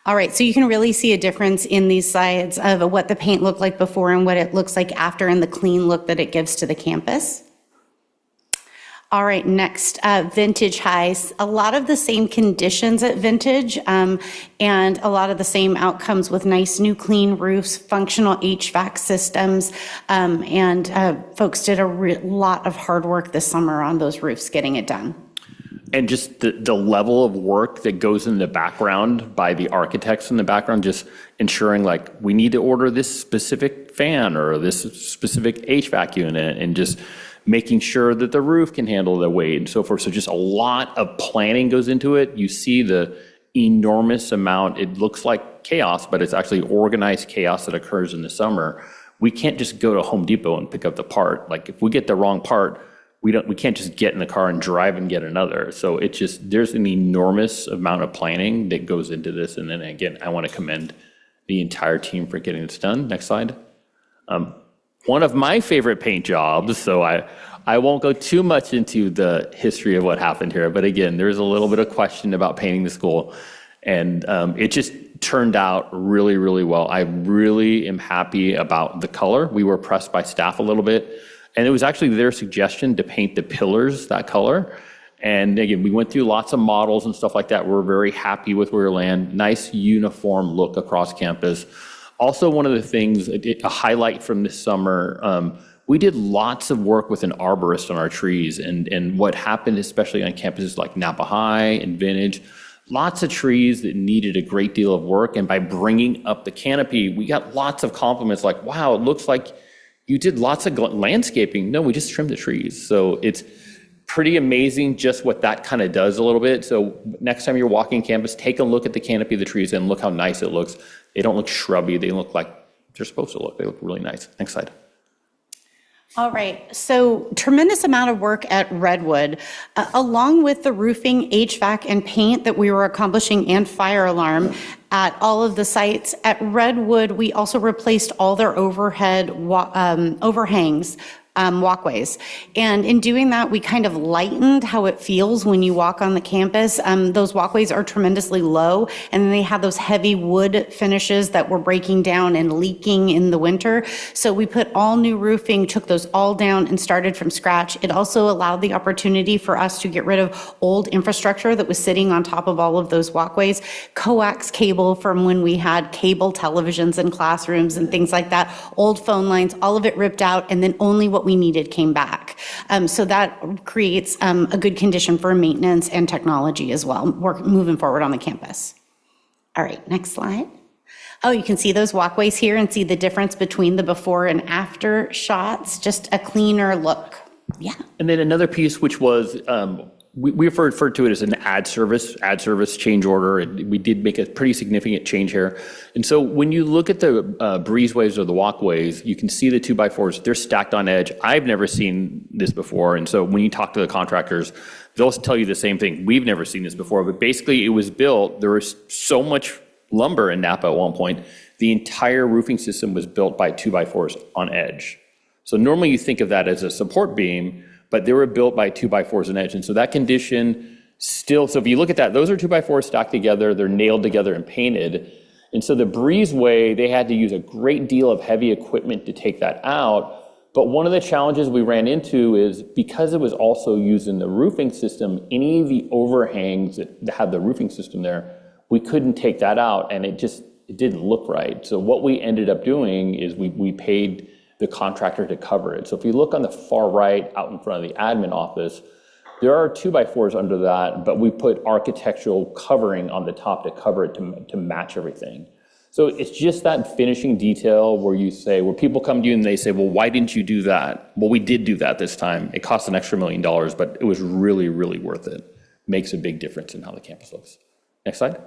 All right, so you can really see a difference in these slides of what the paint looked like before and what it looks like after and the clean look that it gives to the campus. All right, next, Vintage Highs. A lot of the same conditions at Vintage and a lot of the same outcomes with nice new clean roofs, functional HVAC systems, and folks did a lot of hard work this summer on those roofs getting it done. And just the level of work that goes in the background by the architects in the background, just ensuring like we need to order this specific fan or this specific HVAC unit, and just making sure that the roof can handle the weight and so forth. So just a lot of planning goes into it. You see the enormous amount. It looks like chaos, but it's actually organized chaos that occurs in the summer. We can't just go to Home Depot and pick up the part. Like if we get the wrong part, we can't just get in the car and drive and get another. So it's just, there's an enormous amount of planning that goes into this. And then again, I want to commend the entire team for getting this done. Next slide. one of my favorite paint jobs, so I won't go too much into the history of what happened here, but again, there's a little bit of question about painting the school, and it just turned out really, really well. I really am happy about the color. We were pressed by staff a little bit, and it was actually their suggestion to paint the pillars that color. And again, we went through lots of models and stuff like that. We're very happy with where we land. Nice uniform look across campus. Also, one of the things, a highlight from this summer, we did lots of work with an arborist on our trees. And what happened, especially on campuses like Napa High and Vintage, lots of trees that needed a great deal of work. And by bringing up the canopy, we got lots of compliments like, wow, it looks like you did lots of landscaping. No, we just trimmed the trees. So it's pretty amazing just what that kind of does a little bit. So next time you're walking campus, take a look at the canopy of the trees and look how nice it looks. They don't look shrubby. They look like they're supposed to look. They look really nice. Next slide. All right, so tremendous amount of work at Redwood, along with the roofing, HVAC, and paint that we were accomplishing and fire alarm at all of the sites. At Redwood, we also replaced all their overhead overhangs, walkways. And in doing that, we kind of lightened how it feels when you walk on the campus. Those walkways are tremendously low, and then they have those heavy wood finishes that were breaking down and leaking in the winter. So we put all new roofing, took those all down and started from scratch. It also allowed the opportunity for us to get rid of old infrastructure that was sitting on top of all of those walkways, coax cable from when we had cable televisions in classrooms and things like that, old phone lines, all of it ripped out, and then only what we needed came back. So that creates a good condition for maintenance and technology as well, moving forward on the campus. All right, next slide. Oh, you can see those walkways here and see the difference between the before and after shots, just a cleaner look. Yeah. And then another piece, which was, we referred to it as an ad service change order. And we did make a pretty significant change here. And so when you look at the breezeways or the walkways, you can see the 2x4s. They're stacked on edge. I've never seen this before. And so when you talk to the contractors, they'll tell you the same thing. We've never seen this before. But basically, it was built. There was so much lumber in Napa at one point. The entire roofing system was built by 2x4s on edge. So normally you think of that as a support beam, but they were built by 2x4s on edge. And so that condition still, so if you look at that, those are 2x4s stacked together, they're nailed together and painted. And so the breezeway, they had to use a great deal of heavy equipment to take that out. But one of the challenges we ran into is because it was also used in the roofing system, any of the overhangs that had the roofing system there, we couldn't take that out, and it didn't look right. So what we ended up doing is we paid the contractor to cover it. So if you look on the far right out in front of the admin office, there are 2x4s under that, but we put architectural covering on the top to cover it to match everything. So it's just that finishing detail where people come to you and they say, well, why didn't you do that? Well, we did do that this time. It cost an extra $1 million, but it was really, really worth it. Makes a big difference in how the campus looks. Next slide.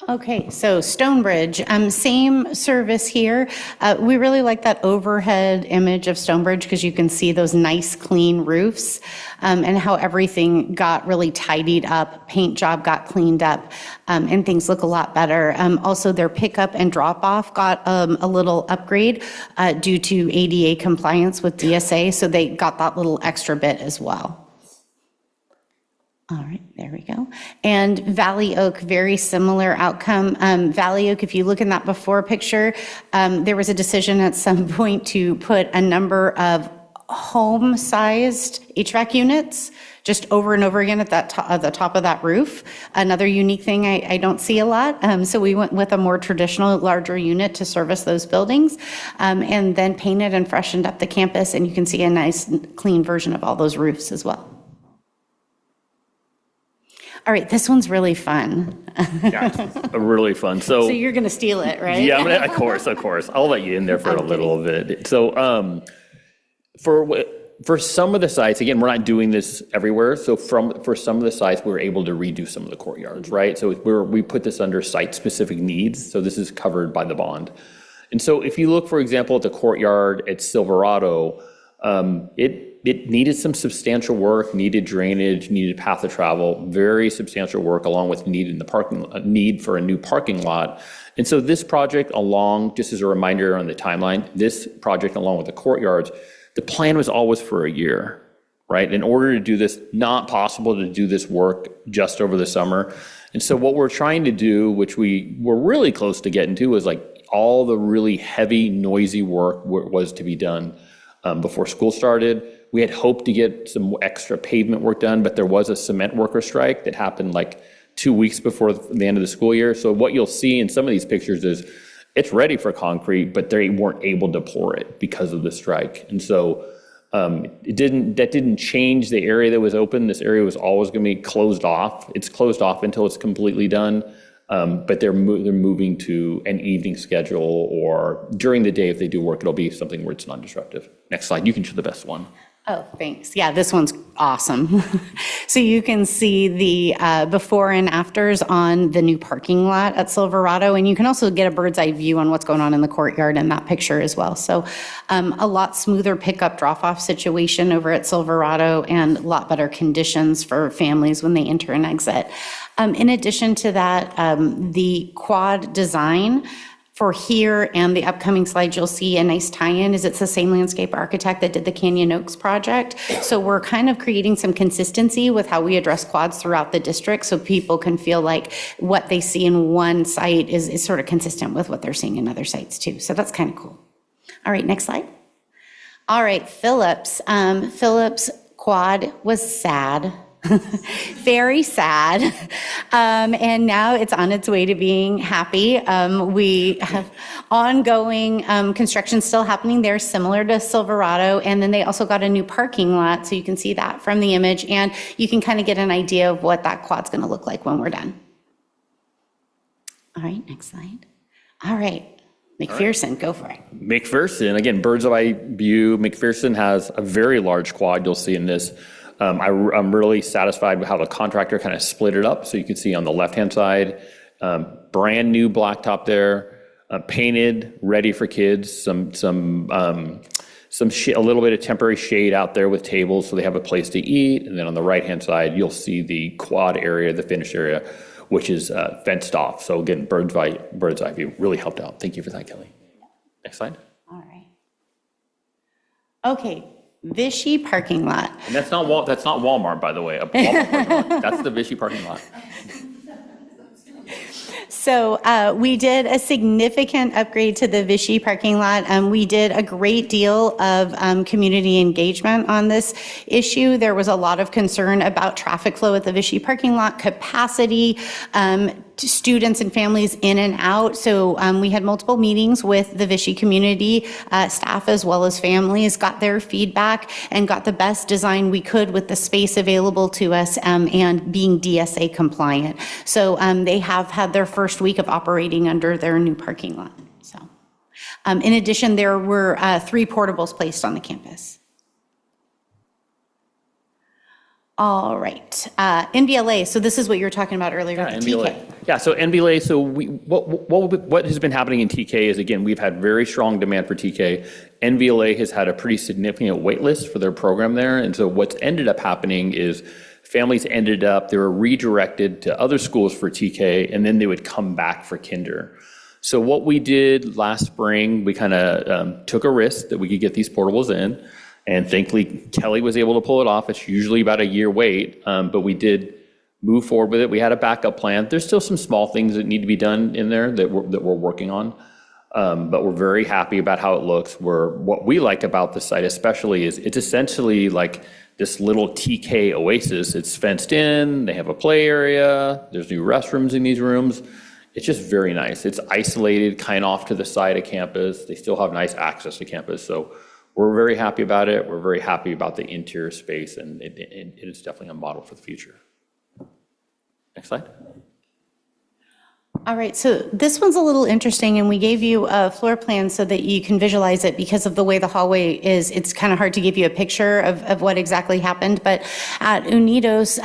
Okay, so Stonebridge, same service here. We really like that overhead image of Stonebridge because you can see those nice clean roofs and how everything got really tidied up, paint job got cleaned up, and things look a lot better. Also, their pickup and drop off got a little upgrade due to ADA compliance with DSA, so they got that little extra bit as well. All right, there we go. And Valley Oak, very similar outcome. Valley Oak, if you look in that before picture, there was a decision at some point to put a number of home-sized HVAC units just over and over again at the top of that roof. Another unique thing I don't see a lot. So we went with a more traditional, larger unit to service those buildings, and then painted and freshened up the campus, and you can see a nice, clean version of all those roofs as well. All right, this one's really fun. Yeah, it's really fun. So you're going to steal it, right? Yeah, of course. I'll let you in there for a little bit. So for some of the sites, again, we're not doing this everywhere. So for some of the sites, we were able to redo some of the courtyards, right? So we put this under site-specific needs. So this is covered by the bond. And so if you look, for example, at the courtyard at Silverado, it it needed some substantial work, needed drainage, needed path of travel, very substantial work, along with need for a new parking lot. And so this project along, just as a reminder on the timeline, this project along with the courtyards, the plan was always for a year, right? In order to do this, not possible to do this work just over the summer. And so what we're trying to do, which we were really close to getting to, was like all the really heavy, noisy work was to be done before school started. We had hoped to get some extra pavement work done, but there was a cement worker strike that happened like 2 weeks before the end of the school year. So what you'll see in some of these pictures is it's ready for concrete, but they weren't able to pour it because of the strike. And so that didn't change the area that was open. This area was always going to be closed off. It's closed off until it's completely done. But they're moving to an evening schedule, or during the day if they do work, it'll be something where it's non-disruptive. Next slide. You can show the best one. Oh, thanks. Yeah, this one's awesome. So you can see the before and afters on the new parking lot at Silverado, and you can also get a bird's eye view on what's going on in the courtyard in that picture as well. So a lot smoother pickup drop-off situation over at Silverado, and a lot better conditions for families when they enter and exit. In addition to that, the quad design for here and the upcoming slides, you'll see a nice tie-in is it's the same landscape architect that did the Canyon Oaks project. So we're kind of creating some consistency with how we address quads throughout the district, so people can feel like what they see in one site is sort of consistent with what they're seeing in other sites too. So that's kind of cool. All right, next slide. All right, Phillips. Phillips quad was sad. Very sad. And now it's on its way to being happy. We have ongoing construction still happening there, similar to Silverado. And then they also got a new parking lot. So you can see that from the image, and you can kind of get an idea of what that quad's going to look like when we're done. All right, next slide. All right. McPherson, go for it. McPherson, again, bird's eye view. McPherson has a very large quad you'll see in this. I'm really satisfied with how the contractor kind of split it up. So you can see on the left-hand side, brand new blacktop there, painted, ready for kids, a little bit of temporary shade out there with tables so they have a place to eat. And then on the right-hand side, you'll see the quad area, the finished area, which is fenced off. So again, bird's eye view really helped out. Thank you for that, Kelly. Next slide. All right. Okay. Vichy parking lot. And that's not Walmart, by the way. Walmart parking lot. That's the Vichy parking lot. So we did a significant upgrade to the Vichy parking lot. We did a great deal of community engagement on this issue. There was a lot of concern about traffic flow at the Vichy parking lot, capacity, students and families in and out. So we had multiple meetings with the Vichy community, staff as well as families, got their feedback and got the best design we could with the space available to us and being DSA compliant. So they have had their first week of operating under their new parking lot. So in addition, there were 3 portables placed on the campus. All right, NVLA, so this is what you were talking about earlier, the NVLA. TK. Yeah, so NVLA, so what has been happening in TK is, again, we've had very strong demand for TK. NVLA has had a pretty significant wait list for their program there, and so what's ended up happening is families they were redirected to other schools for TK, and then they would come back for kinder. So what we did last spring, we kind of took a risk that we could get these portables in. And thankfully, Kelly was able to pull it off. It's usually about a year wait, but we did move forward with it. We had a backup plan. There's still some small things that need to be done in there that we're working on, but we're very happy about how it looks. What we like about the site especially is it's essentially like this little TK oasis. It's fenced in. They have a play area. There's new restrooms in these rooms. It's just very nice. It's isolated, kind of off to the side of campus. They still have nice access to campus. So we're very happy about it. We're very happy about the interior space, and it is definitely a model for the future. Next slide. All right, so this one's a little interesting, and we gave you a floor plan so that you can visualize it because of the way the hallway is. It's kind of hard to give you a picture of what exactly happened, but at Unidos,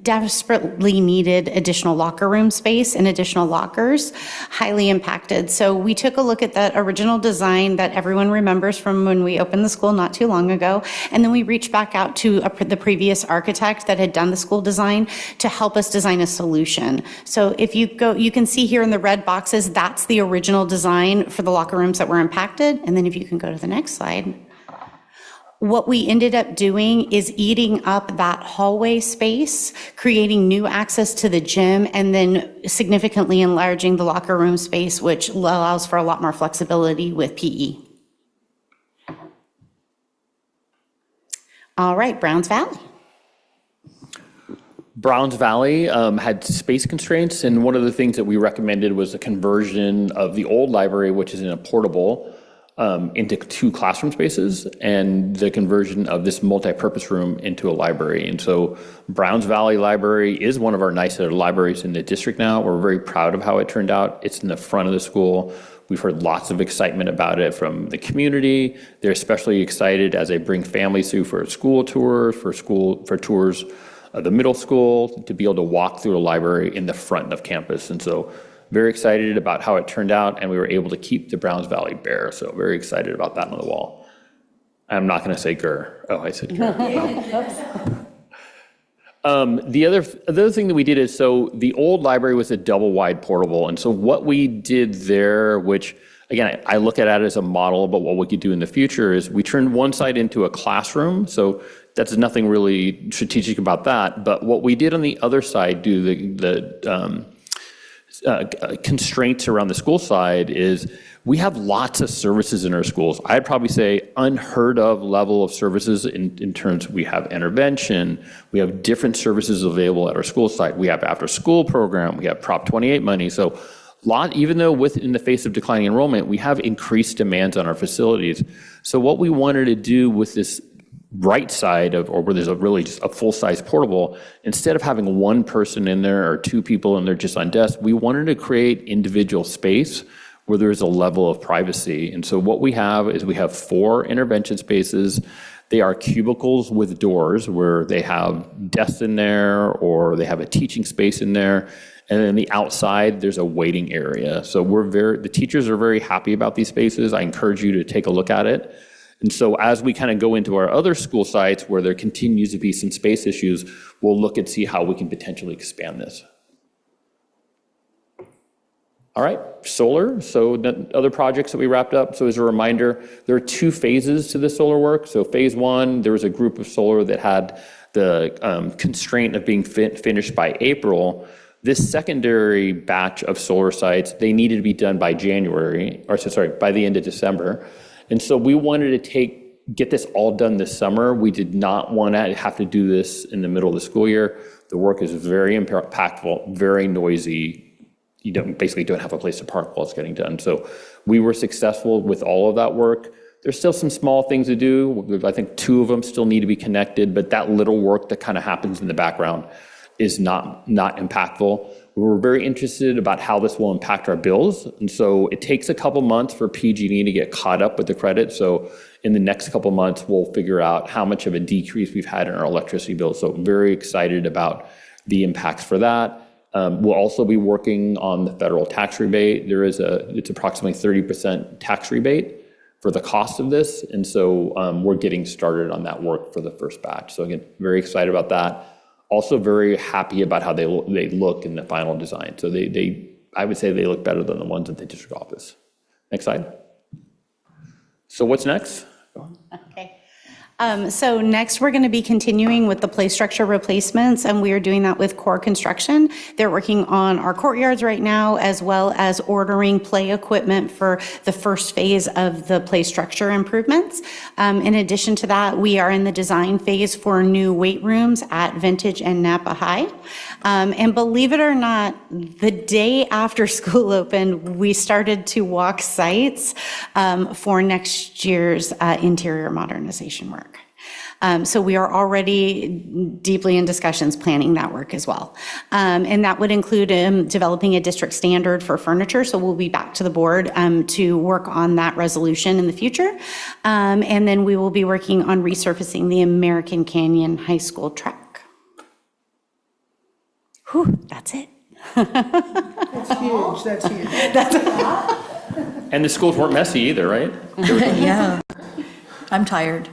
desperately needed additional locker room space and additional lockers, highly impacted. So we took a look at that original design that everyone remembers from when we opened the school not too long ago, and then we reached back out to the previous architect that had done the school design to help us design a solution. So if you go, you can see here in the red boxes, that's the original design for the locker rooms that were impacted. And then if you can go to the next slide, what we ended up doing is eating up that hallway space, creating new access to the gym, and then significantly enlarging the locker room space, which allows for a lot more flexibility with PE. All right, Browns Valley. Browns Valley had space constraints, and one of the things that we recommended was a conversion of the old library, which is in a portable, into 2 classroom spaces, and the conversion of this multi-purpose room into a library. And so Browns Valley Library is one of our nicer libraries in the district now. We're very proud of how it turned out. It's in the front of the school. We've heard lots of excitement about it from the community. They're especially excited as they bring families through for school tours, for tours of the middle school, to be able to walk through a library in the front of campus. And so very excited about how it turned out, and we were able to keep the Browns Valley bare. So very excited about that on the wall. I'm not gonna say grr. Oh, I said grr. The other thing that we did is, so the old library was a double wide portable. And so what we did there, which again, I look at it as a model, but what we could do in the future is we turned one side into a classroom. So that's nothing really strategic about that. But what we did on the other side, do the constraints around the school side, is we have lots of services in our schools. I'd probably say unheard of level of services in terms, we have intervention, we have different services available at our school site. We have after school program, we have Prop 28 money. So even though in the face of declining enrollment, we have increased demands on our facilities. So what we wanted to do with this right side or where there's really just a full-size portable, instead of having one person in there or 2 people and they're just on desk, we wanted to create individual space where there's a level of privacy. And so what we have is we have 4 intervention spaces. They are cubicles with doors where they have desks in there or they have a teaching space in there. And then the outside, there's a waiting area. So the teachers are very happy about these spaces. I encourage you to take a look at it. And so as we kind of go into our other school sites where there continues to be some space issues, we'll look and see how we can potentially expand this. All right, solar. So the other projects that we wrapped up. So as a reminder, there are 2 phases to the solar work. So phase 1, there was a group of solar that had the constraint of being finished by April. This secondary batch of solar sites, they needed to be done by by the end of December. And so we wanted to get this all done this summer. We did not want to have to do this in the middle of the school year. The work is very impactful, very noisy. You basically don't have a place to park while it's getting done. So we were successful with all of that work. There's still some small things to do. I think 2 of them still need to be connected, but that little work that kind of happens in the background is not impactful. We were very interested about how this will impact our bills. And so it takes a couple months for PG&E to get caught up with the credit. So in the next couple months, we'll figure out how much of a decrease we've had in our electricity bills. So very excited about the impacts for that. We'll also be working on the federal tax rebate. It's approximately 30% tax rebate for the cost of this. And so we're getting started on that work for the first batch. So again, very excited about that. Also very happy about how they look in the final design. So I would say they look better than the ones at the district office. Next slide. So what's next? Okay. So next, we're going to be continuing with the play structure replacements, and we are doing that with Core Construction. They're working on our courtyards right now, as well as ordering play equipment for the first phase of the play structure improvements. In addition to that, we are in the design phase for new weight rooms at Vintage and Napa High. And believe it or not, the day after school opened, we started to walk sites for next year's interior modernization work. work. So we are already deeply in discussions planning that work as well. And that would include developing a district standard for furniture. So we'll be back to the board to work on that resolution in the future. And then we will be working on resurfacing the American Canyon High School track. Whew, that's it. That's huge, that's huge. And the schools weren't messy either, right? Yeah, I'm tired.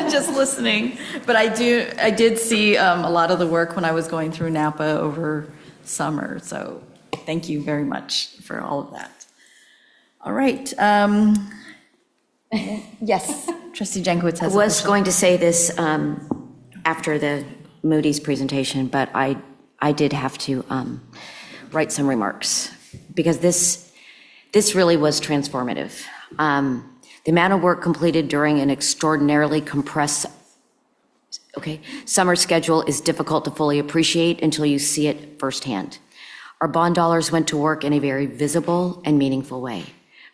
Just listening. But I did see a lot of the work when I was going through Napa over summer. So thank you very much for all of that. All right. Yes, Trustee Jankowicz has I was going to say this after the Moody's presentation, but I did have to write some remarks because this really was transformative. The amount of work completed during an extraordinarily compressed summer schedule is difficult to fully appreciate until you see it firsthand. Our bond dollars went to work in a very visible and meaningful way.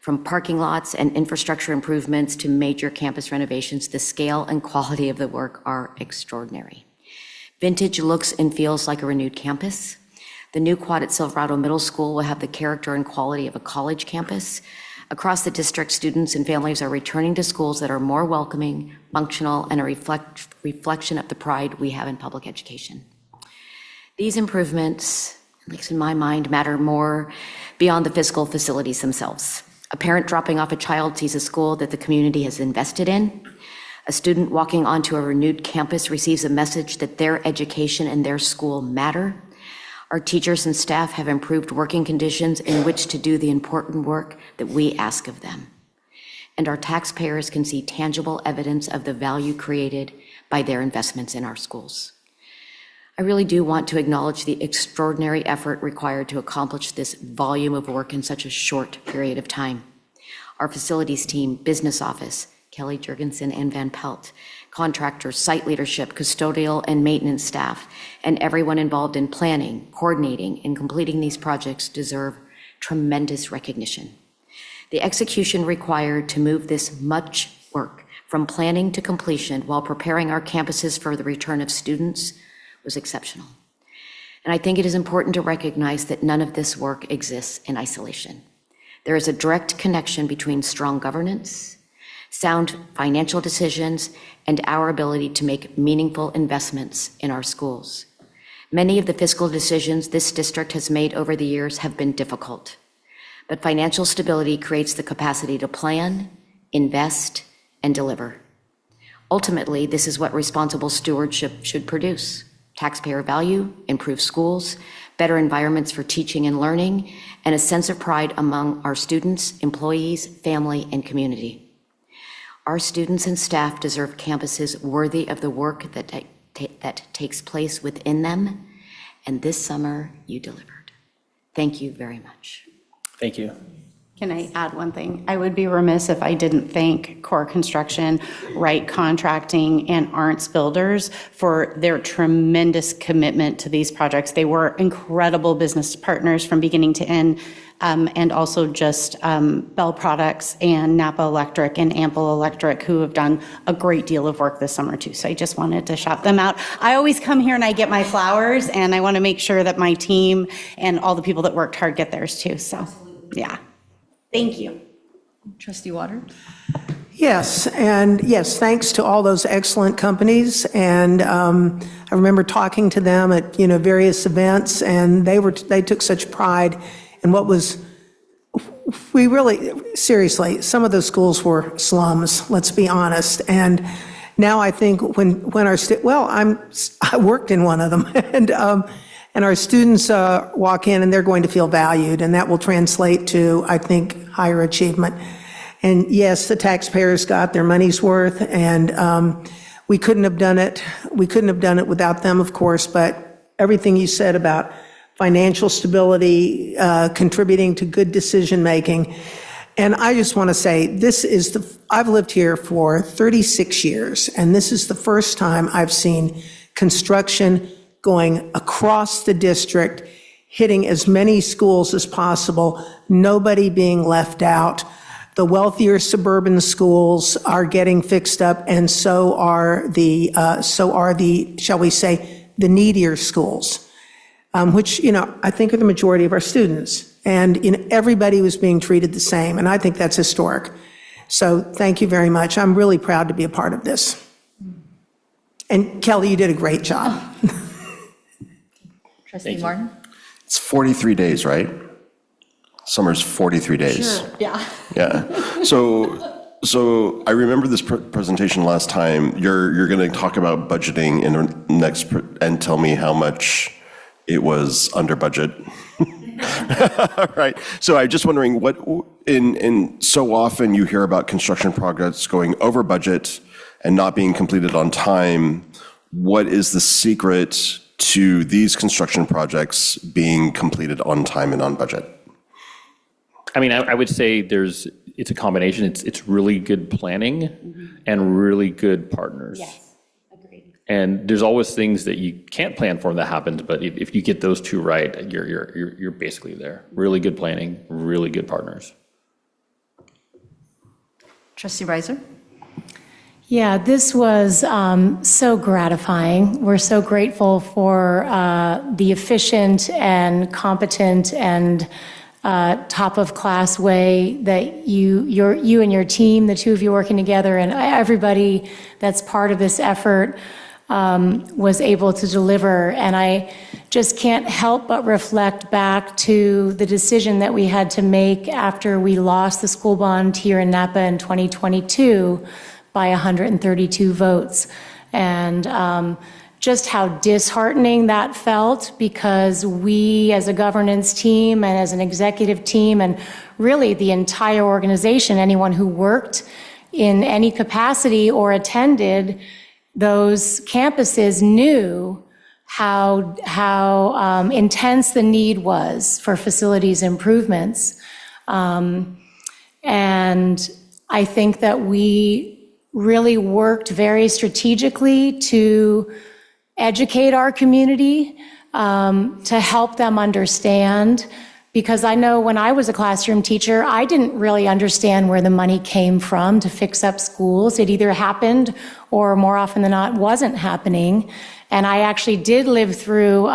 From parking lots and infrastructure improvements to major campus renovations, the scale and quality of the work are extraordinary. Vintage looks and feels like a renewed campus. The new quad at Silverado Middle School will have the character and quality of a college campus. Across the district, students and families are returning to schools that are more welcoming, functional, and a reflection of the pride we have in public education. These improvements, at least in my mind, matter more beyond the physical facilities themselves. A parent dropping off a child sees a school that the community has invested in. A student walking onto a renewed campus receives a message that their education and their school matter. Our teachers and staff have improved working conditions in which to do the important work that we ask of them. And our taxpayers can see tangible evidence of the value created by their investments in our schools. I really do want to acknowledge the extraordinary effort required to accomplish this volume of work in such a short period of time. Our facilities team, business office, Kelly Jurgensen and Van Pelt, contractors, site leadership, custodial and maintenance staff, and everyone involved in planning, coordinating, and completing these projects deserve tremendous recognition. The execution required to move this much work from planning to completion while preparing our campuses for the return of students was exceptional. And I think it is important to recognize that none of this work exists in isolation. There is a direct connection between strong governance, sound financial decisions, and our ability to make meaningful investments in our schools. Many of the fiscal decisions this district has made over the years have been difficult, but financial stability creates the capacity to plan, invest, and deliver. Ultimately, this is what responsible stewardship should produce: taxpayer value, improved schools, better environments for teaching and learning, and a sense of pride among our students, employees, family, and community. Our students and staff deserve campuses worthy of the work that takes place within them, and this summer you delivered. Thank you very much. Thank you. Can I add one thing? I would be remiss if I didn't thank Core Construction, Wright Contracting, and Arntz Builders for their tremendous commitment to these projects. They were incredible business partners from beginning to end, and also just Bell Products and Napa Electric and Ample Electric, who have done a great deal of work this summer too. So I just wanted to shout them out. I always come here and I get my flowers, and I want to make sure that my team and all the people that worked hard get theirs too. So, yeah. Thank you. Trustee Waters? Yes, and yes, thanks to all those excellent companies. And I remember talking to them at various events, and they took such pride in what was. We really, seriously, some of those schools were slums. Let's be honest. And now I think when our I worked in one of them, and our students walk in and they're going to feel valued, and that will translate to, I think, higher achievement. And yes, the taxpayers got their money's worth, and we couldn't have done it. We couldn't have done it without them, of course, but everything you said about financial stability, contributing to good decision-making. And I just want to say, I've lived here for 36 years, and this is the first time I've seen construction going across the district, hitting as many schools as possible, nobody being left out. the wealthier suburban schools are getting fixed up, and so are the, shall we say, the needier schools, which, I think are the majority of our students. And, everybody was being treated the same, and I think that's historic. So thank you very much. I'm really proud to be a part of this. And Kelly, you did a great job. Trustee Martin? It's 43 days, right? Summer's 43 days. Sure, yeah. Yeah. So I remember this presentation last time. You're going to talk about budgeting in the next and tell me how much it was under budget. Right. So I'm just wondering what in so often you hear about construction projects going over budget and not being completed on time. What is the secret to these construction projects being completed on time and on budget? I mean, I would say it's a combination. It's really good planning and really good partners. Yes, agreed. And there's always things that you can't plan for that happens, but if you get those two right, you're basically there. Really good planning, really good partners. Trustee Reiser? Yeah, this was so gratifying. We're so grateful for the efficient and competent and top-of-class way that you and your team, the two of you working together, and everybody that's part of this effort was able to deliver. And I just can't help but reflect back to the decision that we had to make after we lost the school bond here in Napa in 2022 by 132 votes. And just how disheartening that felt, because we as a governance team and as an executive team and really the entire organization, anyone who worked in any capacity or attended those campuses knew how intense the need was for facilities improvements. And I think that we really worked very strategically to educate our community, to help them understand, because I know when I was a classroom teacher, I didn't really understand where the money came from to fix up schools. It either happened or more often than not wasn't happening. And I actually did live through,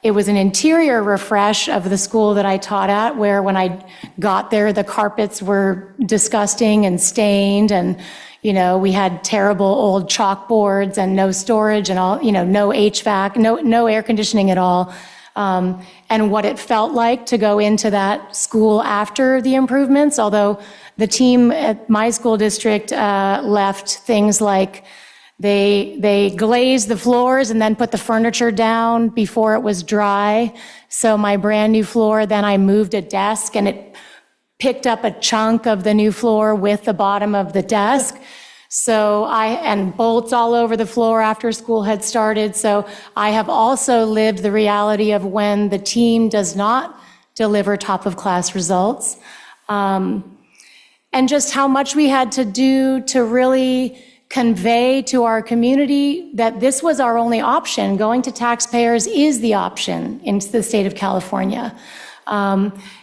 it was an interior refresh of the school that I taught at, where when I got there, the carpets were disgusting and stained, and we had terrible old chalkboards and no storage and all, no HVAC, no air conditioning at all. And what it felt like to go into that school after the improvements, although the team at my school district left things like they glazed the floors and then put the furniture down before it was dry. So my brand new floor, then I moved a desk and it picked up a chunk of the new floor with the bottom of the desk. And bolts all over the floor after school had started. So I have also lived the reality of when the team does not deliver top of class results. And just how much we had to do to really convey to our community that this was our only option. Going to taxpayers is the option in the state of California.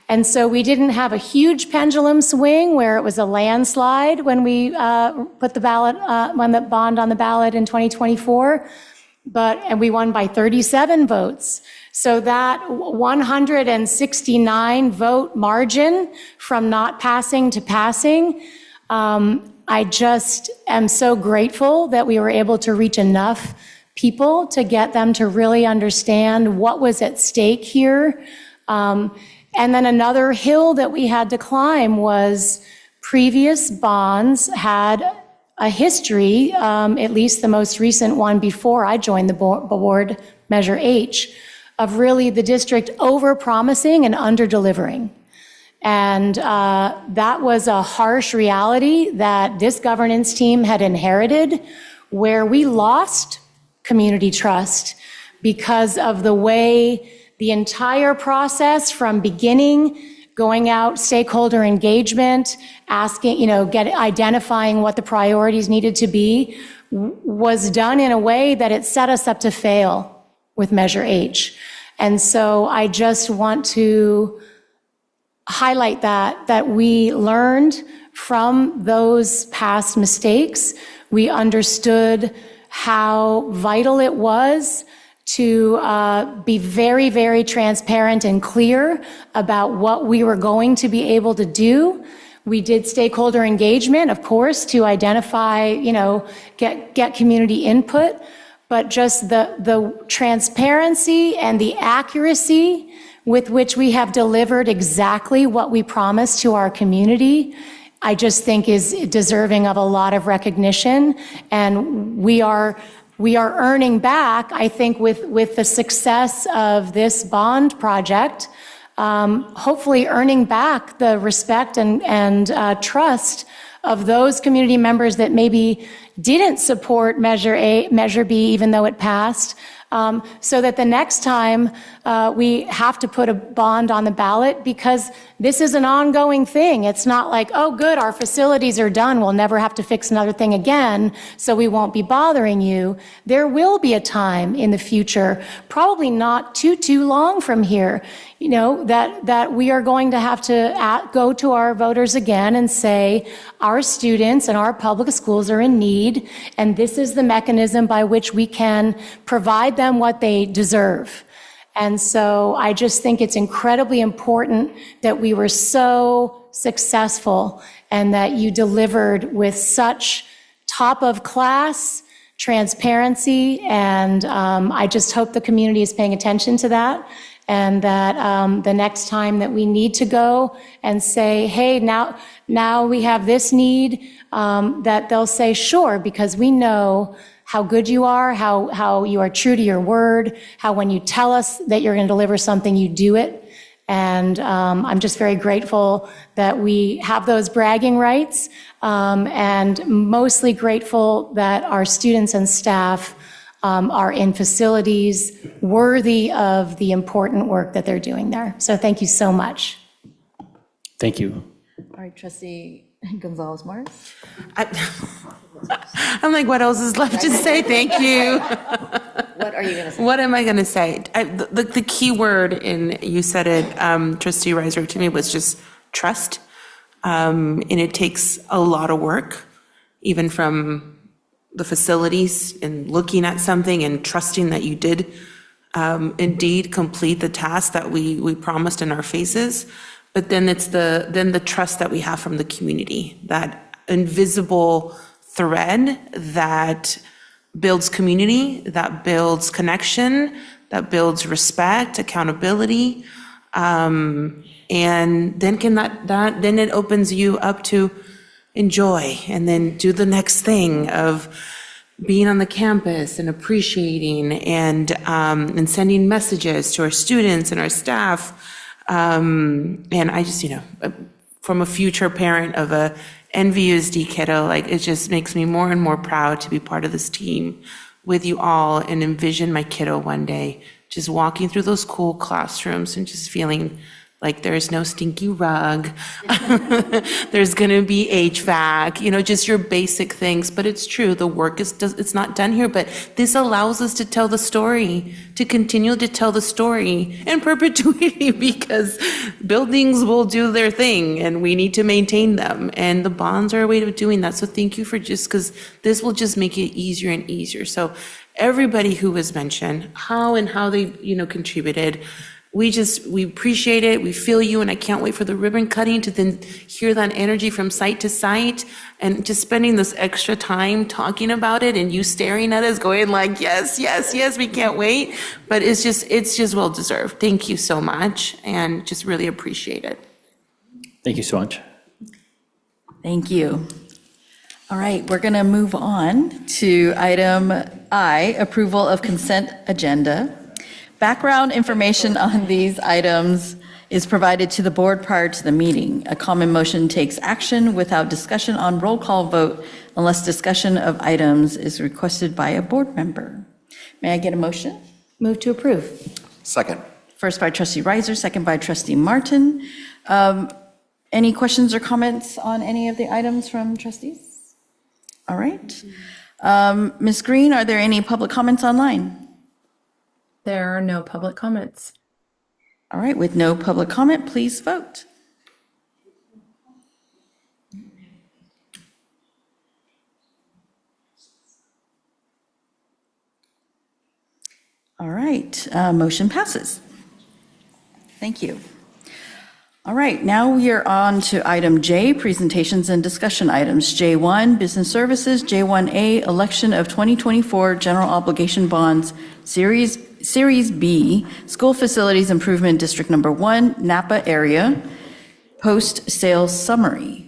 And so we didn't have a huge pendulum swing where it was a landslide when we put the bond on the ballot in 2024, and we won by 37 votes. So that 169 vote margin from not passing to passing, I just am so grateful that we were able to reach enough people to get them to really understand what was at stake here. And then another hill that we had to climb was previous bonds had a history, at least the most recent one before I joined the board, Measure H, of really the district over-promising and under-delivering. And that was a harsh reality that this governance team had inherited, where we lost community trust because of the way the entire process from beginning, going out, stakeholder engagement, asking, identifying what the priorities needed to be, was done in a way that it set us up to fail with Measure H. And so I just want to highlight that we learned from those past mistakes. We understood how vital it was to be very, very transparent and clear about what we were going to be able to do. We did stakeholder engagement, of course, to identify, get community input, but just the transparency and the accuracy with which we have delivered exactly what we promised to our community, I just think is deserving of a lot of recognition. And we are earning back, I think, with the success of this bond project, hopefully earning back the respect and trust of those community members that maybe didn't support Measure B, even though it passed, so that the next time we have to put a bond on the ballot, because this is an ongoing thing. It's not like, oh, good, our facilities are done. We'll never have to fix another thing again, so we won't be bothering you. There will be a time in the future, probably not too long from here, that we are going to have to go to our voters again and say, our students and our public schools are in need, and this is the mechanism by which we can provide them what they deserve. And so I just think it's incredibly important that we were so successful and that you delivered with such top of class transparency. And I just hope the community is paying attention to that, and that the next time that we need to go and say, hey, now we have this need, that they'll say, sure, because we know how good you are, how you are true to your word, how when you tell us that you're going to deliver something, you do it. And I'm just very grateful that we have those bragging rights, and mostly grateful that our students and staff are in facilities worthy of the important work that they're doing there. So thank you so much. Thank you. All right, Trustee Gonzalez-Morris. I'm like, what else is left to say? Thank you. What are you going to say? What am I going to say? The key word, and you said it, Trustee Reiser, to me was just trust. And it takes a lot of work, even from the facilities and looking at something and trusting that you did indeed complete the task that we promised in our faces. But then it's the trust that we have from the community, that invisible thread that builds community, that builds connection, that builds respect, accountability, and then then it opens you up to enjoy and then do the next thing of being on the campus and appreciating and sending messages to our students and our staff. And I just, from a future parent of a NVUSD kiddo, like, it just makes me more and more proud to be part of this team with you all and envision my kiddo one day just walking through those cool classrooms and just feeling like there's no stinky rug, there's going to be HVAC, just your basic things. But it's true, the work it's not done here, but this allows us to tell the story, to continue to tell the story in perpetuity, because buildings will do their thing and we need to maintain them. And the bonds are a way of doing that. So thank you for because this will just make it easier and easier. So everybody who was mentioned, how they, contributed, we appreciate it. We feel you, and I can't wait for the ribbon cutting to then hear that energy from site to site, and just spending this extra time talking about it and you staring at us going like, yes, yes, yes, we can't wait. But it's just well deserved. Thank you so much, and just really appreciate it. Thank you so much. Thank you. All right, we're going to move on to item I, approval of consent agenda. Background information on these items is provided to the board prior to the meeting. A common motion takes action without discussion on roll call vote unless discussion of items is requested by a board member. May I get a motion? Move to approve. Second. First by Trustee Reiser, second by Trustee Martin. Any questions or comments on any of the items from trustees? All right. Ms. Green, are there any public comments online? There are no public comments. All right, with no public comment, please vote. All right, motion passes. Thank you. All right, now we are on to item J, presentations and discussion items. J1, business services. J1A, election of 2024 general obligation bonds, Series B, school facilities improvement district number 1, Napa area, post-sales summary.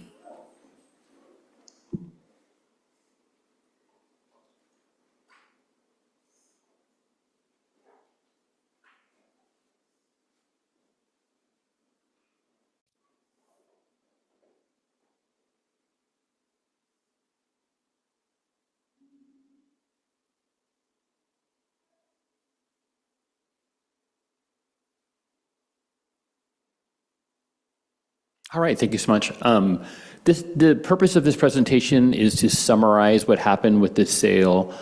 All right, thank you so much. The purpose of this presentation is to summarize what happened with this sale.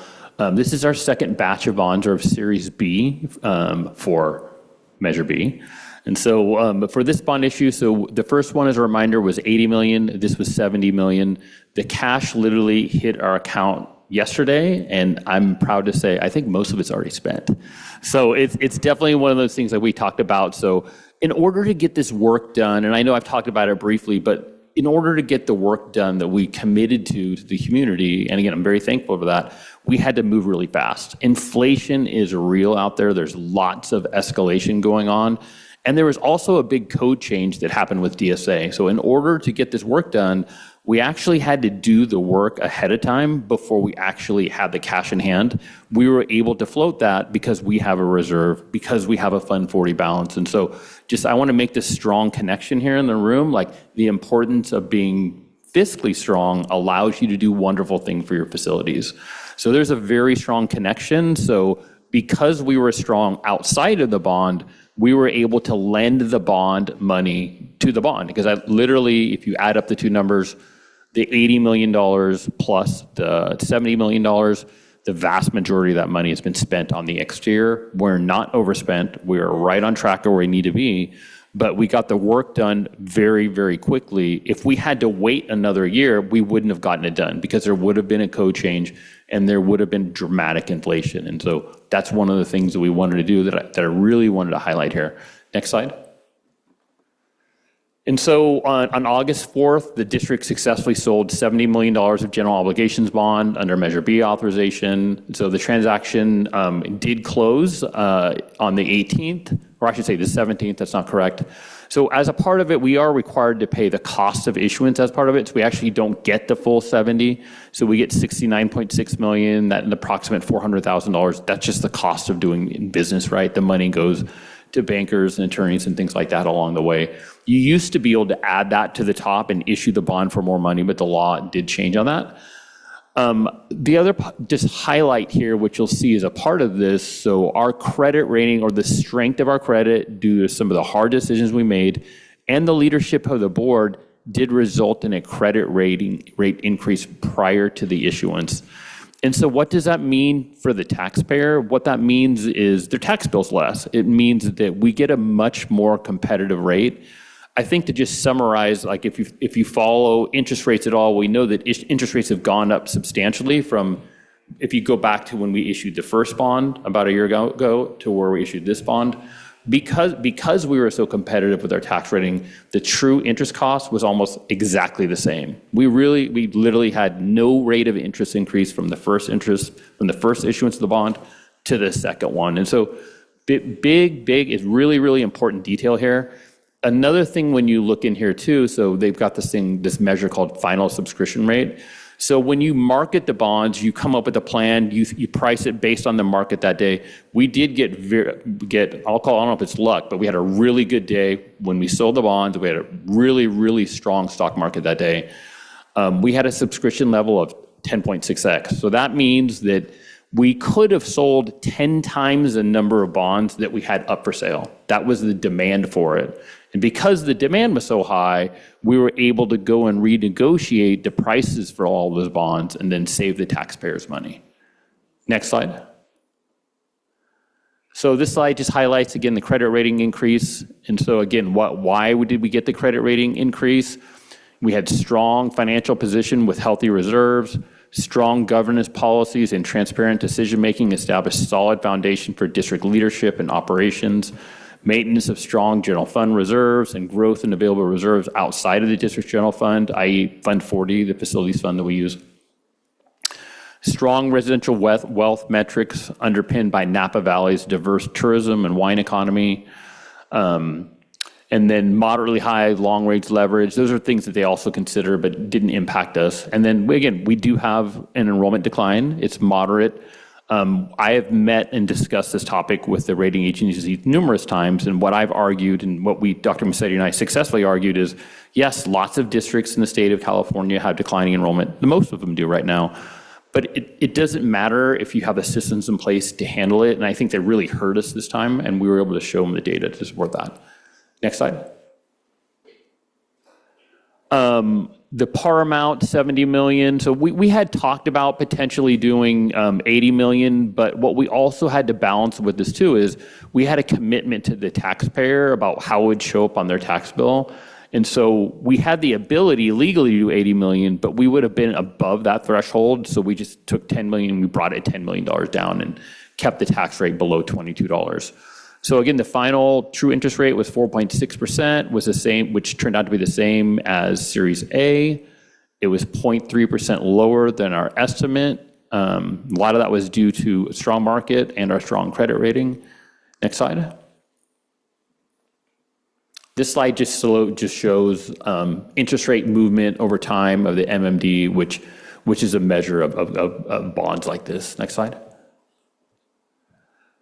This is our second batch of bonds, or of Series B, for Measure B. And so for this bond issue, so the first one, as a reminder, was 80 million. This was 70 million. The cash literally hit our account yesterday, and I'm proud to say I think most of it's already spent. So it's definitely one of those things that we talked about. So in order to get this work done, and I know I've talked about it briefly, but in order to get the work done that we committed to the community, and again, I'm very thankful for that, we had to move really fast. Inflation is real out there. There's lots of escalation going on. And there was also a big code change that happened with DSA. So in order to get this work done, we actually had to do the work ahead of time before we actually had the cash in hand. We were able to float that because we have a reserve, because we have a Fund 40 balance. And so I want to make this strong connection here in the room, like the importance of being fiscally strong allows you to do wonderful things for your facilities. So there's a very strong connection. So because we were strong outside of the bond, we were able to lend the bond money to the bond. Because literally, if you add up the two numbers, the $80 million plus the $70 million, the vast majority of that money has been spent on the exterior. We're not overspent. We're right on track where we need to be. But we got the work done very, very quickly. If we had to wait another year, we wouldn't have gotten it done because there would have been a code change and there would have been dramatic inflation. And so that's one of the things that we wanted to do that I really wanted to highlight here. Next slide. And so on August 4th, the district successfully sold $70 million of general obligations bond under Measure B authorization. So the transaction did close on the 18th, or I should say the 17th, that's not correct. So as a part of it, we are required to pay the cost of issuance as part of it. So we actually don't get the full 70. So we get 69.6 million, that an approximate $400,000. That's just the cost of doing business, right? The money goes to bankers and attorneys and things like that along the way. You used to be able to add that to the top and issue the bond for more money, but the law did change on that. The other just highlight here, which you'll see is a part of this, so our credit rating, or the strength of our credit due to some of the hard decisions we made and the leadership of the board, did result in a credit rating rate increase prior to the issuance. And so what does that mean for the taxpayer? What that means is their tax bill's less. It means that we get a much more competitive rate. I think to just summarize, like if you follow interest rates at all, we know that interest rates have gone up substantially from, if you go back to when we issued the first bond about a year ago to where we issued this bond. Because we were so competitive with our tax rating, the true interest cost was almost exactly the same. We literally had no rate of interest increase from the first issuance of the bond to the second one. And so big is really, really important detail here. Another thing when you look in here too, so they've got this measure called final subscription rate. So when you market the bonds, you come up with a plan, you price it based on the market that day. We did get, I don't know if it's luck, but we had a really good day when we sold the bonds. We had a really, really strong stock market that day. We had a subscription level of 10.6x. So that means that we could have sold 10 times the number of bonds that we had up for sale. That was the demand for it. And because the demand was so high, we were able to go and renegotiate the prices for all of those bonds and then save the taxpayers money. Next slide. So this slide just highlights again the credit rating increase. And so again, why did we get the credit rating increase? We had strong financial position with healthy reserves. Strong governance policies and transparent decision-making establish solid foundation for district leadership and operations. Maintenance of strong general fund reserves and growth in available reserves outside of the district's general fund, i.e. Fund 40, the facilities fund that we use. Strong residential wealth metrics underpinned by Napa Valley's diverse tourism and wine economy. And then moderately high long-range leverage. Those are things that they also consider but didn't impact us. And then, again, we do have an enrollment decline. It's moderate. I have met and discussed this topic with the rating agencies numerous times, and what I've argued and what Dr. Massetti and I successfully argued is, yes, lots of districts in the state of California have declining enrollment. Most of them do right now. But it doesn't matter if you have the systems in place to handle it, and I think they really hurt us this time, and we were able to show them the data to support that. Next slide. The par amount, 70 million. So we had talked about potentially doing 80 million, but what we also had to balance with this too is we had a commitment to the taxpayer about how it would show up on their tax bill. And so we had the ability legally to do 80 million, but we would have been above that threshold. So we just took 10 million, we brought it $10 million down and kept the tax rate below $22. So again, the final true interest rate was 4.6%, was the same, which turned out to be the same as Series A. It was 0.3% lower than our estimate. A lot of that was due to a strong market and our strong credit rating. Next slide. This slide just shows interest rate movement over time of the MMD, which is a measure of bonds like this. Next slide.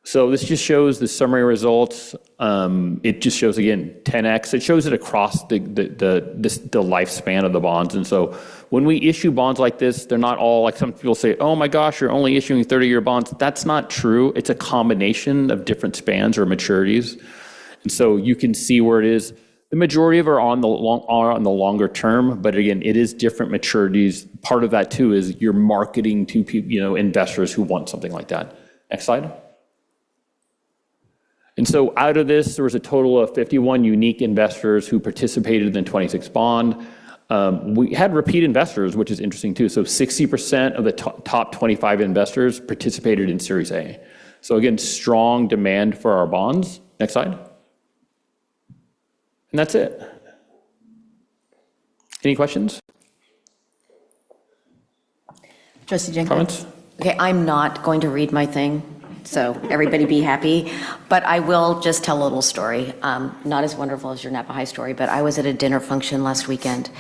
So this just shows the summary results. It just shows, again, 10x. It shows it across the lifespan of the bonds. And so when we issue bonds like this, they're not all, like some people say, oh my gosh, you're only issuing 30-year bonds. That's not true. It's a combination of different spans or maturities. And so you can see where it is. The majority of them are on the longer term, but again, it is different maturities. Part of that too is you're marketing to people, investors who want something like that. Next slide. And so out of this, there was a total of 51 unique investors who participated in the 26 bond. We had repeat investors, which is interesting too. So 60% of the top 25 investors participated in Series A. So again, strong demand for our bonds. Next slide. And that's it. Any questions? Trustee Jenkins? Comments? Okay, I'm not going to read my thing, so everybody be happy. But I will just tell a little story. Not as wonderful as your Napa High story, but I was at a dinner function last weekend.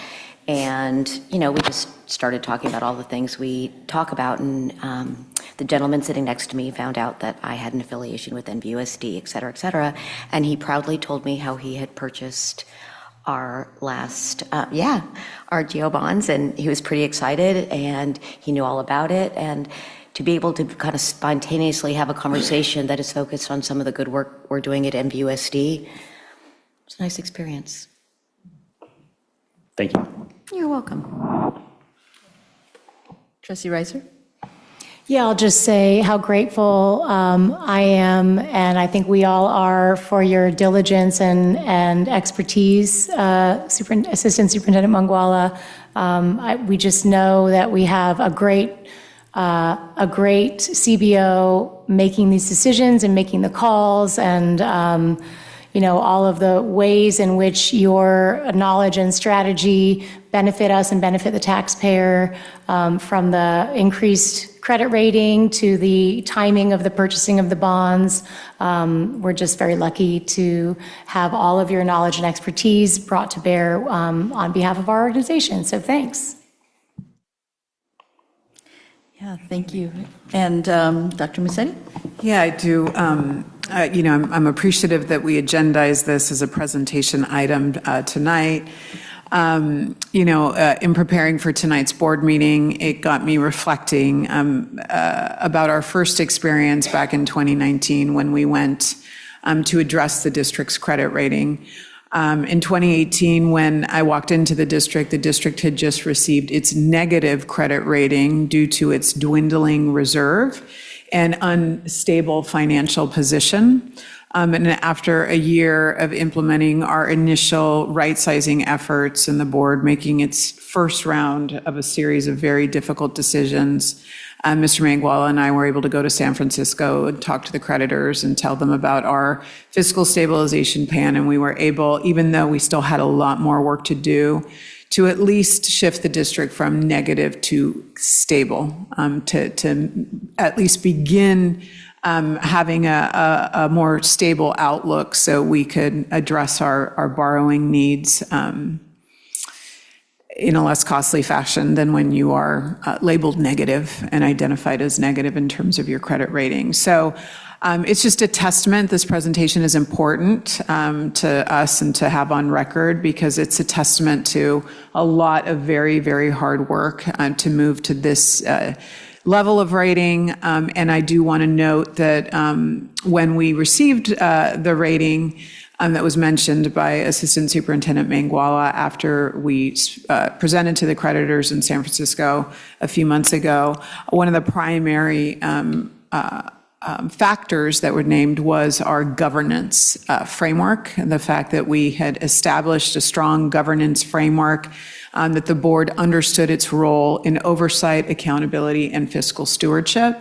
And, we just started talking about all the things we talk about. And the gentleman sitting next to me found out that I had an affiliation with NVUSD, et cetera, et cetera. And he proudly told me how he had purchased our last, our GO bonds. And he was pretty excited and he knew all about it. And to be able to kind of spontaneously have a conversation that is focused on some of the good work we're doing at NVUSD, it's a nice experience. Thank you. You're welcome. Trustee Reiser? Yeah, I'll just say how grateful I am, and I think we all are, for your diligence and expertise, Assistant Superintendent Manguala. We just know that we have a great CBO making these decisions and making the calls, and all of the ways in which your knowledge and strategy benefit us and benefit the taxpayer, from the increased credit rating to the timing of the purchasing of the bonds. We're just very lucky to have all of your knowledge and expertise brought to bear on behalf of our organization. So thanks. Yeah, thank you. And Dr. Massetti? Yeah, I do. I'm appreciative that we agendized this as a presentation item tonight. In preparing for tonight's board meeting, it got me reflecting about our first experience back in 2019 when we went to address the district's credit rating. In 2018, when I walked into the district had just received its negative credit rating due to its dwindling reserve and unstable financial position. And after a year of implementing our initial right-sizing efforts and the board making its first round of a series of very difficult decisions, Mr. Mangwala and I were able to go to San Francisco and talk to the creditors and tell them about our fiscal stabilization plan. And we were able, even though we still had a lot more work to do, to at least shift the district from negative to stable, to at least begin having a more stable outlook so we could address our borrowing needs in a less costly fashion than when you are labeled negative and identified as negative in terms of your credit rating. So it's just a testament. This presentation is important to us and to have on record because it's a testament to a lot of very, very hard work to move to this level of rating. And I do want to note that when we received the rating that was mentioned by Assistant Superintendent Mangwala after we presented to the creditors in San Francisco a few months ago, one of the primary factors that were named was our governance framework, and the fact that we had established a strong governance framework, that the board understood its role in oversight, accountability, and fiscal stewardship,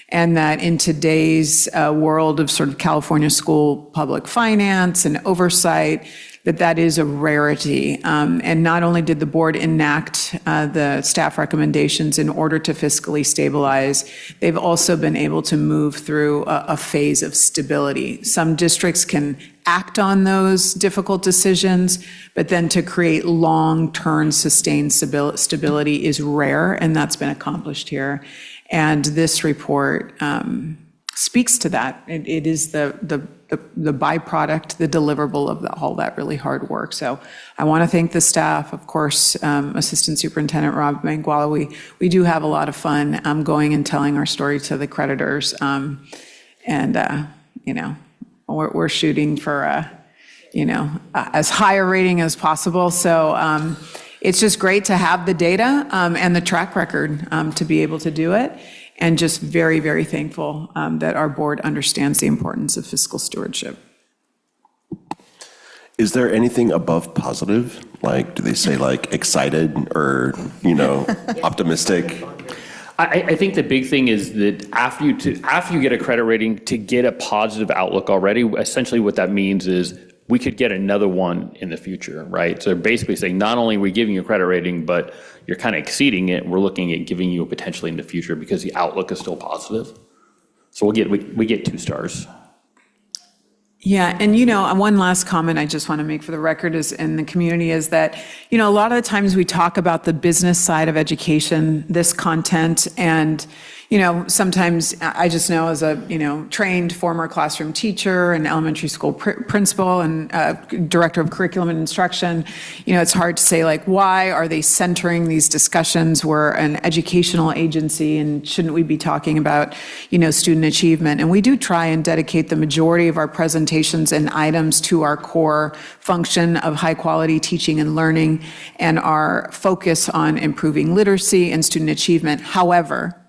and that in today's world of sort of California school public finance and oversight, that is a rarity. And not only did the board enact the staff recommendations in order to fiscally stabilize, they've also been able to move through a phase of stability. Some districts can act on those difficult decisions, but then to create long-term sustained stability is rare, and that's been accomplished here. And this report speaks to that. It is the byproduct, the deliverable of all that really hard work. So I want to thank the staff, of course, Assistant Superintendent Rob Mangwala. We do have a lot of fun going and telling our story to the creditors. We're shooting for, as high a rating as possible. So it's just great to have the data and the track record to be able to do it. And just very, very thankful that our board understands the importance of fiscal stewardship. Is there anything above positive? Like, do they say like excited or, optimistic? I think the big thing is that after you get a credit rating, to get a positive outlook already, essentially what that means is we could get another one in the future, right? So they're basically saying not only are we giving you a credit rating, but you're kind of exceeding it. We're looking at giving you a potentially in the future because the outlook is still positive. So we get 2 stars. Yeah, and one last comment I just want to make for the record is in the community is that, a lot of the times we talk about the business side of education, this content, and sometimes I just know as a, trained former classroom teacher and elementary school principal and director of curriculum and instruction, it's hard to say like, why are they centering these discussions? We're an educational agency and shouldn't we be talking about, student achievement? And we do try and dedicate the majority of our presentations and items to our core function of high quality teaching and learning and our focus on improving literacy and student achievement. However,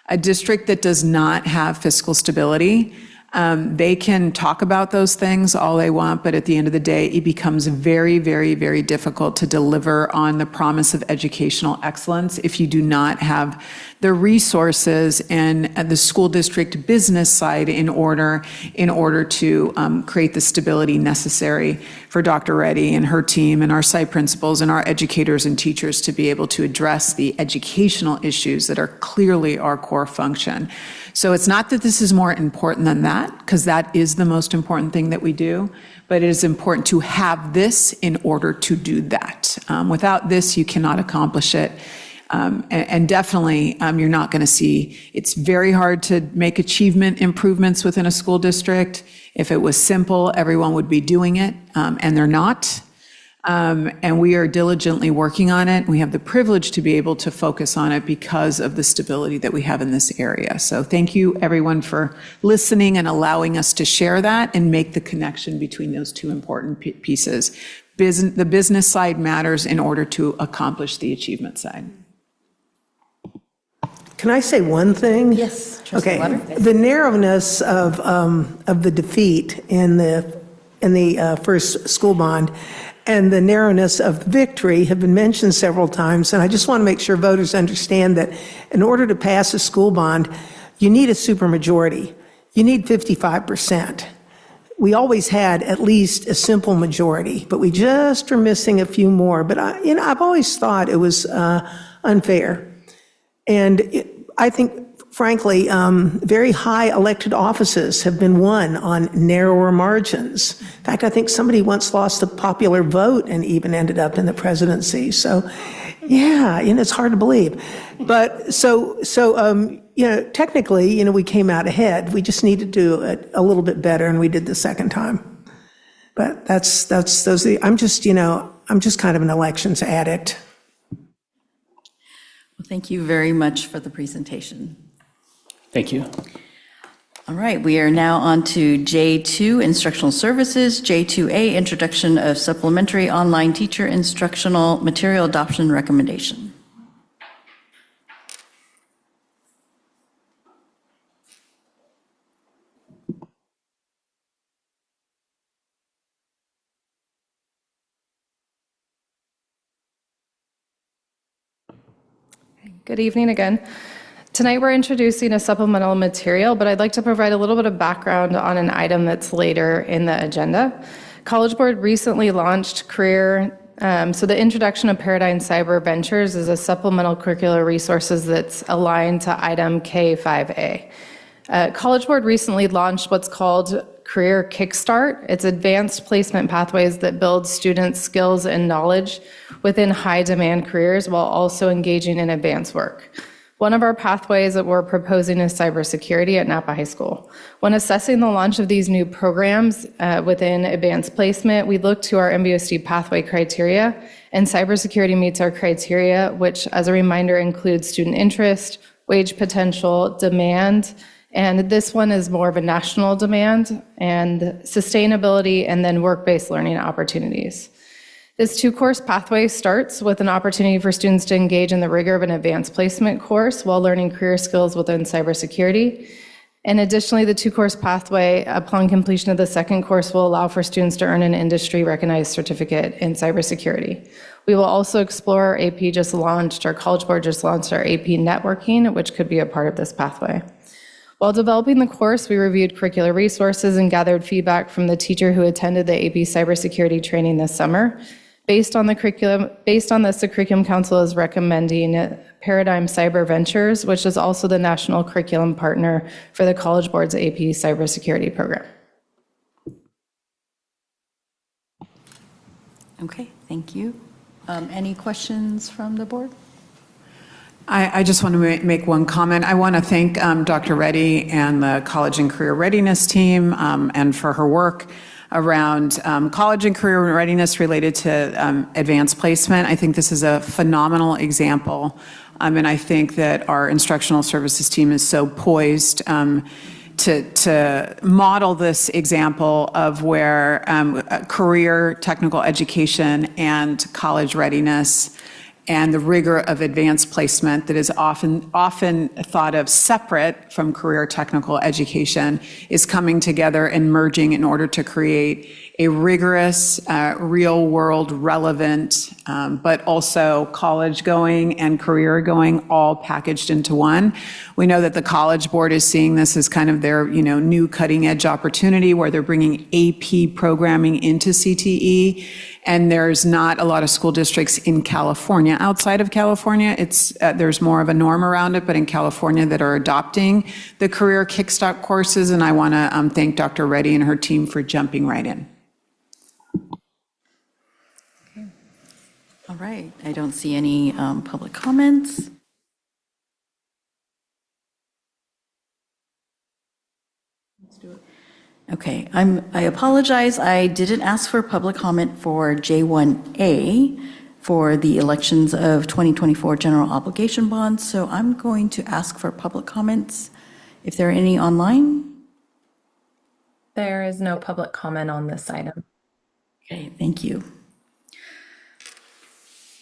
a district that does not have fiscal stability, they can talk about those things all they want, but at the end of the day, it becomes very, very, very difficult to deliver on the promise of educational excellence if you do not have the resources and the school district business side in order to create the stability necessary for Dr. Reddy and her team and our site principals and our educators and teachers to be able to address the educational issues that are clearly our core function. So it's not that this is more important than that, because that is the most important thing that we do, but it is important to have this in order to do that. Without this, you cannot accomplish it. And definitely, you're not going to see, it's very hard to make achievement improvements within a school district. If it was simple, everyone would be doing it, and they're not. And we are diligently working on it. We have the privilege to be able to focus on it because of the stability that we have in this area. So thank you, everyone, for listening and allowing us to share that and make the connection between those two important pieces. The business side matters in order to accomplish the achievement side. Can I say one thing? Yes, Trustee Okay. Water. The narrowness of the defeat in the first school bond and the narrowness of the victory have been mentioned several times, and I just want to make sure voters understand that in order to pass a school bond, you need a supermajority. You need 55%. We always had at least a simple majority, but we just are missing a few more. But I've always thought it was unfair. And I think, frankly, very high elected offices have been won on narrower margins. In fact, I think somebody once lost a popular vote and even ended up in the presidency. So, yeah, it's hard to believe. But technically, we came out ahead. We just need to do it a little bit better, and we did the second time. But I'm just kind of an elections addict. Well, thank you very much for the presentation. Thank you. All right, we are now on to J2, Instructional Services, J2A, Introduction of Supplementary Online Teacher Instructional Material Adoption Recommendation. Good evening again. Tonight we're introducing a supplemental material, but I'd like to provide a little bit of background on an item that's later in the agenda. College Board recently launched Career, so the introduction of Paradigm Cyber Ventures is a supplemental curricular resources that's aligned to item K5A. College Board recently launched what's called Career Kickstart. It's advanced placement pathways that build students' skills and knowledge within high-demand careers while also engaging in advanced work. One of our pathways that we're proposing is cybersecurity at Napa High School. When assessing the launch of these new programs within advanced placement, we look to our NVUSD pathway criteria, and cybersecurity meets our criteria, which, as a reminder, includes student interest, wage potential, demand, and this one is more of a national demand, and sustainability, and then work-based learning opportunities. This two-course pathway starts with an opportunity for students to engage in the rigor of an advanced placement course while learning career skills within cybersecurity. And additionally, the two-course pathway, upon completion of the second course, will allow for students to earn an industry-recognized certificate in cybersecurity. We will also explore AP just launched, our College Board just launched our AP networking, which could be a part of this pathway. While developing the course, we reviewed curricular resources and gathered feedback from the teacher who attended the AP cybersecurity training this summer. Based on this, the Curriculum Council is recommending Paradigm Cyber Ventures, which is also the national curriculum partner for the College Board's AP cybersecurity program. Okay, thank you. Any questions from the board? I just want to make one comment. I want to thank Dr. Reddy and the College and Career Readiness team and for her work around college and career readiness related to advanced placement. I think this is a phenomenal example, and I think that our instructional services team is so poised to model this example of where career technical education and college readiness and the rigor of advanced placement that is often thought of separate from career technical education is coming together and merging in order to create a rigorous, real-world relevant, but also college-going and career-going all packaged into one. We know that the College Board is seeing this as kind of their new cutting-edge opportunity where they're bringing AP programming into CTE. And there's not a lot of school districts in California. Outside of California, there's more of a norm around it, but in California that are adopting the career kickstart courses. And I want to thank Dr. Reddy and her team for jumping right in. Okay. All right, I don't see any public comments. Let's do it. Okay, I apologize. I didn't ask for public comment for J1A for the elections of 2024 general obligation bonds, so I'm going to ask for public comments if there are any online. There is no public comment on this item. Okay, thank you.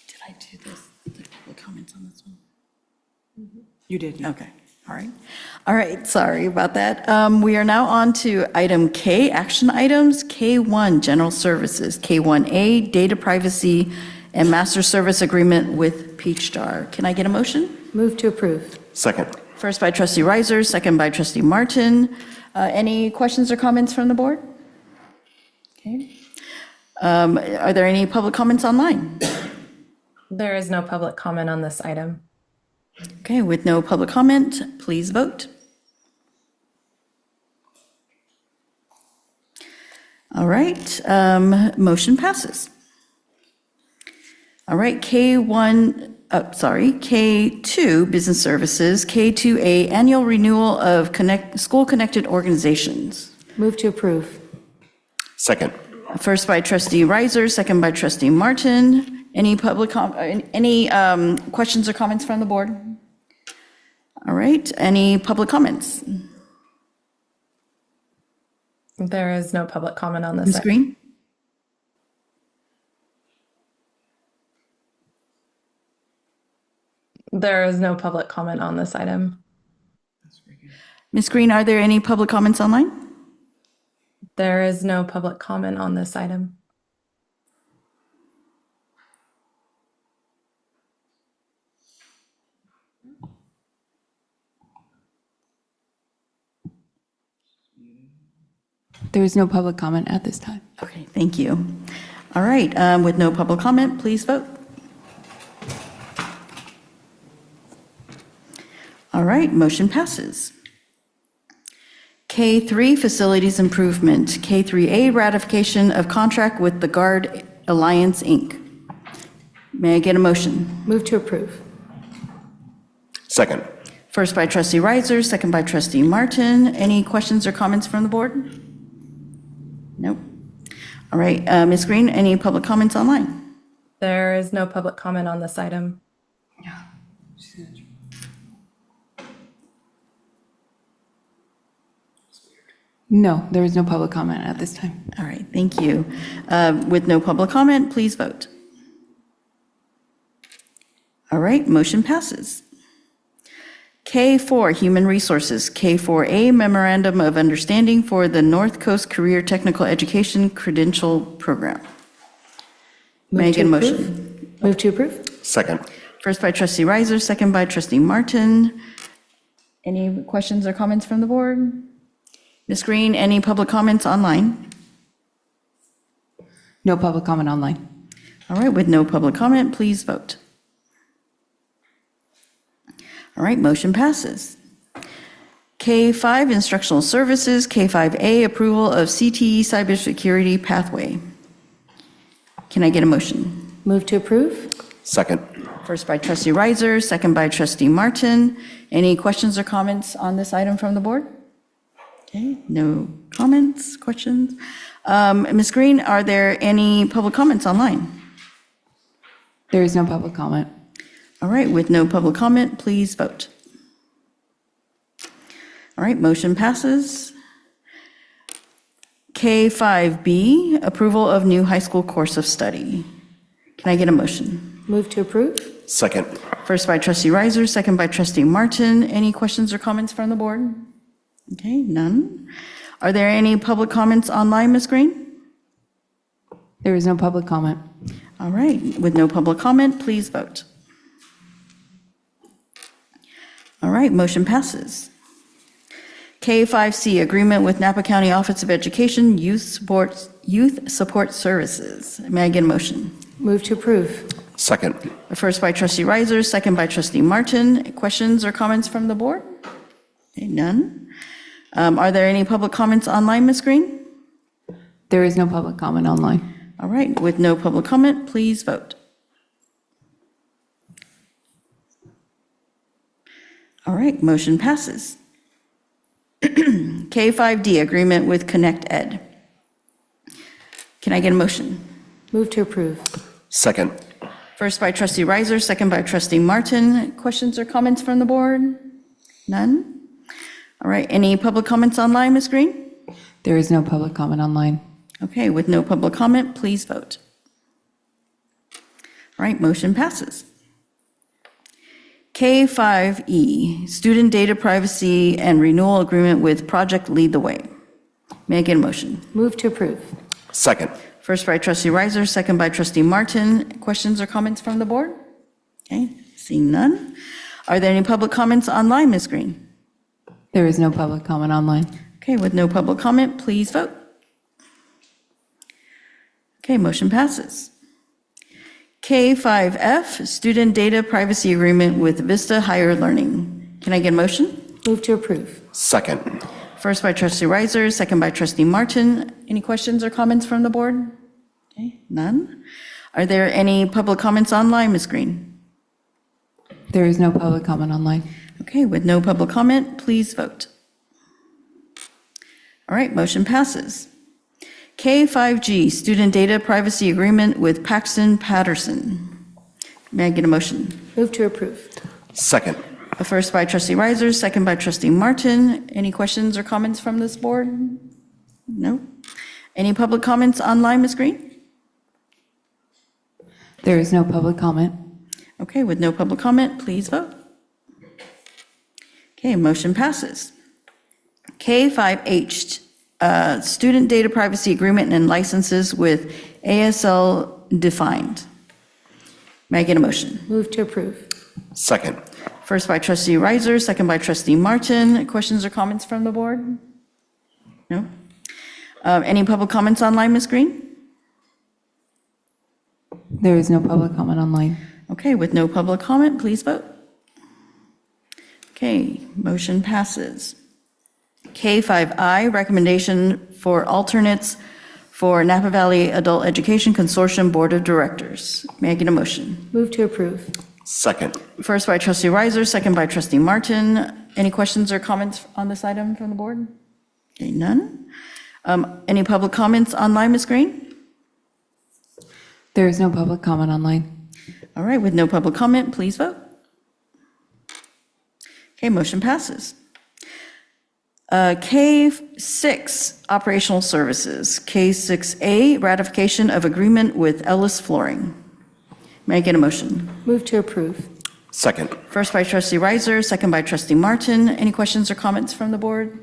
Did I do this? The public comments on this one? You did, yeah. Okay, all right. All right, sorry about that. We are now on to item K, action items. K1, general services. K1A, data privacy and master service agreement with Peach Jar. Can I get a motion? Move to approve. Second. First by trustee Reiser, second by trustee Martin. Any questions or comments from the board? Okay. Are there any public comments online? There is no public comment on this item. Okay, with no public comment, please vote. All right, motion passes. All right, K2, business services, K2A, annual renewal of school-connected organizations. Move to approve. Second. First by trustee Reiser, second by trustee Martin. Any questions or comments from the board? All right, any public comments? There is no public comment on this Ms. item. Green? There is no public comment on this item. Ms. Green, are there any public comments online? There is no public comment on this item. There is no public comment at this time. Okay, thank you. All right, with no public comment, please vote. All right, motion passes. K3, facilities improvement. K3A, ratification of contract with the Guard Alliance, Inc. May I get a motion? Move to approve. Second. First by trustee Reiser, second by trustee Martin. Any questions or comments from the board? Nope. All right, Ms. Green, any public comments online? There is no public comment on this item. No, there is no public comment at this time. All right, thank you. With no public comment, please vote. All right, motion passes. K4, Human Resources. K4A, Memorandum of Understanding for the North Coast Career Technical Education Credential Program. May I get a motion? Move to approve. Second. First by trustee Reiser, second by trustee Martin. Any questions or comments from the board? Ms. Green, any public comments online? No public comment online. All right, with no public comment, please vote. All right, motion passes. K5, Instructional Services. K5A, Approval of CTE Cybersecurity Pathway. Can I get a motion? Move to approve. Second. First by trustee Reiser, second by trustee Martin. Any questions or comments on this item from the board? Okay, no comments, questions. Ms. Green, are there any public comments online? There is no public comment. All right, with no public comment, please vote. All right, motion passes. K5B, approval of new high school course of study. Can I get a motion? Move to approve. Second. First by trustee Reiser, second by trustee Martin. Any questions or comments from the board? Okay, none. Are there any public comments online, Ms. Green? There is no public comment. All right, with no public comment, please vote. All right, motion passes. K5C, agreement with Napa County Office of Education, Youth Support Services. May I get a motion? Move to approve. Second. First by trustee Reiser, second by trustee Martin. Questions or comments from the board? Okay, none. Are there any public comments online, Ms. Green? There is no public comment online. All right, with no public comment, please vote. All right, motion passes. K5D, agreement with Connect Ed. Can I get a motion? Move to approve. Second. First by trustee Reiser, second by trustee Martin. Questions or comments from the board? None? All right, any public comments online, Ms. Green? There is no public comment online. Okay, with no public comment, please vote. All right, motion passes. K5E, Student Data Privacy and Renewal Agreement with Project Lead the Way. May I get a motion? Move to approve. Second. First by trustee Reiser, second by trustee Martin. Questions or comments from the board? Okay, seeing none. Are there any public comments online, Ms. Green? There is no public comment online. Okay, with no public comment, please vote. Okay, motion passes. K5F, Student Data Privacy Agreement with Vista Higher Learning. Can I get a motion? Move to approve. Second. First by trustee Reiser, second by trustee Martin. Any questions or comments from the board? Okay, none. Are there any public comments online, Ms. Green? There is no public comment online. Okay, with no public comment, please vote. All right, motion passes. K5G, Student Data Privacy Agreement with Paxton Patterson. May I get a motion? Move to approve. Second. First by trustee Reiser, second by trustee Martin. Any questions or comments from this board? No? Any public comments online, Ms. Green? There is no public comment. Okay, with no public comment, please vote. Okay, motion passes. K5H, Student Data Privacy Agreement and Licenses with ASL Defined. May I get a motion? Move to approve. Second. First by trustee Reiser, second by trustee Martin. Questions or comments from the board? No? Any public comments online, Ms. Green? There is no public comment online. Okay, with no public comment, please vote. Okay, motion passes. K5I, recommendation for alternates for Napa Valley Adult Education Consortium Board of Directors. May I get a motion? Move to approve. Second. First by trustee Reiser, second by trustee Martin. Any questions or comments on this item from the board? Okay, none. Any public comments online, Ms. Green? There is no public comment online. All right, with no public comment, please vote. Okay, motion passes. K6, Operational Services. K6A, Ratification of Agreement with Ellis Flooring. May I get a motion? Move to approve. Second. First by trustee Reiser, second by trustee Martin. Any questions or comments from the board?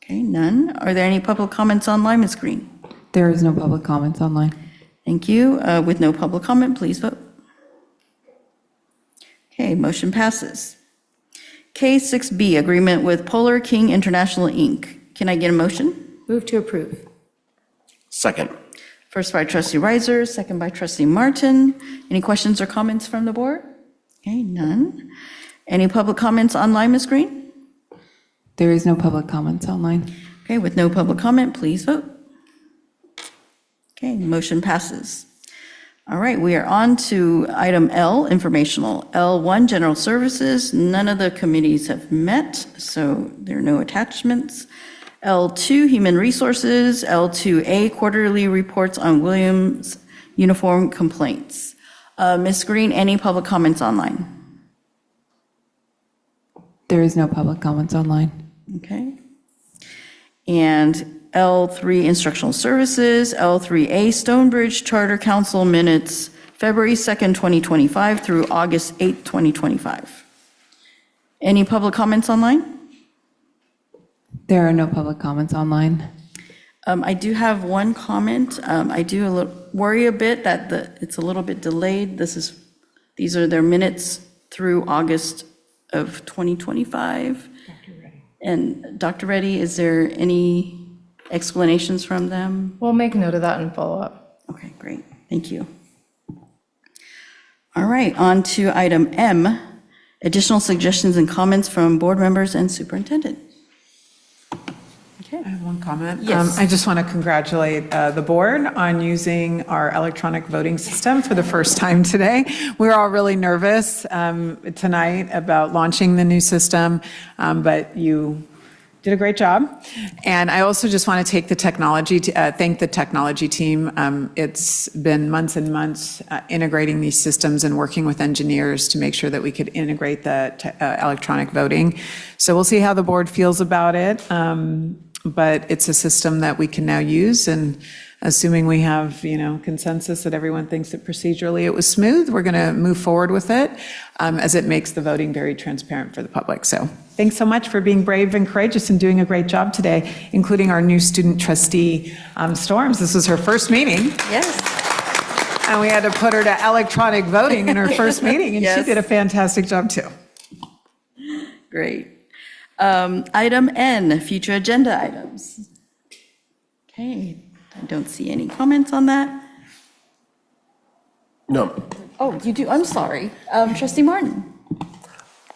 Okay, none. Are there any public comments online, Ms. Green? There is no public comments online. Thank you. With no public comment, please vote. Okay, motion passes. K6B, Agreement with Polar King International, Inc. Can I get a motion? Move to approve. Second. First by trustee Reiser, second by trustee Martin. Any questions or comments from the board? Okay, none. Any public comments online, Ms. Green? There is no public comments online. Okay, with no public comment, please vote. Okay, motion passes. All right, we are on to item L, informational. L1, general services. None of the committees have met, so there are no attachments. L2, human resources. L2A, quarterly reports on Williams uniform complaints. Ms. Green, any public comments online? There is no public comments online. Okay. And L3, instructional services. L3A, Stonebridge Charter Council minutes, February 2nd, 2025 through August 8th, 2025. Any public comments online? There are no public comments online. I do have one comment. I do worry a bit that it's a little bit delayed. These are their minutes through August of 2025. And Dr. Reddy, is there any explanations from them? We'll make note of that and follow up. Okay, great. Thank you. All right, on to item M, additional suggestions and comments from board members and superintendent. Okay. I have one comment. Yes. I just want to congratulate the board on using our electronic voting system for the first time today. We were all really nervous tonight about launching the new system, but you did a great job. And I also just want to take thank the technology team. It's been months and months integrating these systems and working with engineers to make sure that we could integrate the electronic voting. So we'll see how the board feels about it. But it's a system that we can now use, and assuming we have, consensus that everyone thinks that procedurally it was smooth, we're going to move forward with it as it makes the voting very transparent for the public. So thanks so much for being brave and courageous and doing a great job today, including our new student trustee, Storms. This was her first meeting. Yes. And we had to put her to electronic voting in her first meeting, and Yes. she did a fantastic job too. Great. Item N, future agenda items. Okay, I don't see any comments on that. No, Oh, you do, I'm sorry. Trustee Martin?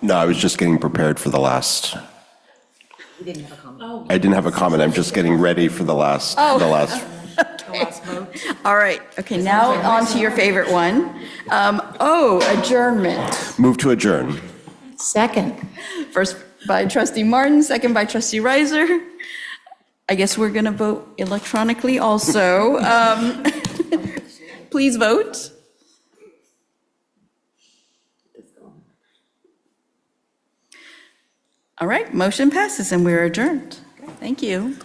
no, I was just getting prepared for the last. I didn't have a comment. I'm just getting ready for the last. All right, okay, now on to your favorite one. Adjournment. Move to adjourn. Second. First by trustee Martin, second by trustee Reiser. I guess we're going to vote electronically also. Please vote. All right, motion passes and we're adjourned. Thank you.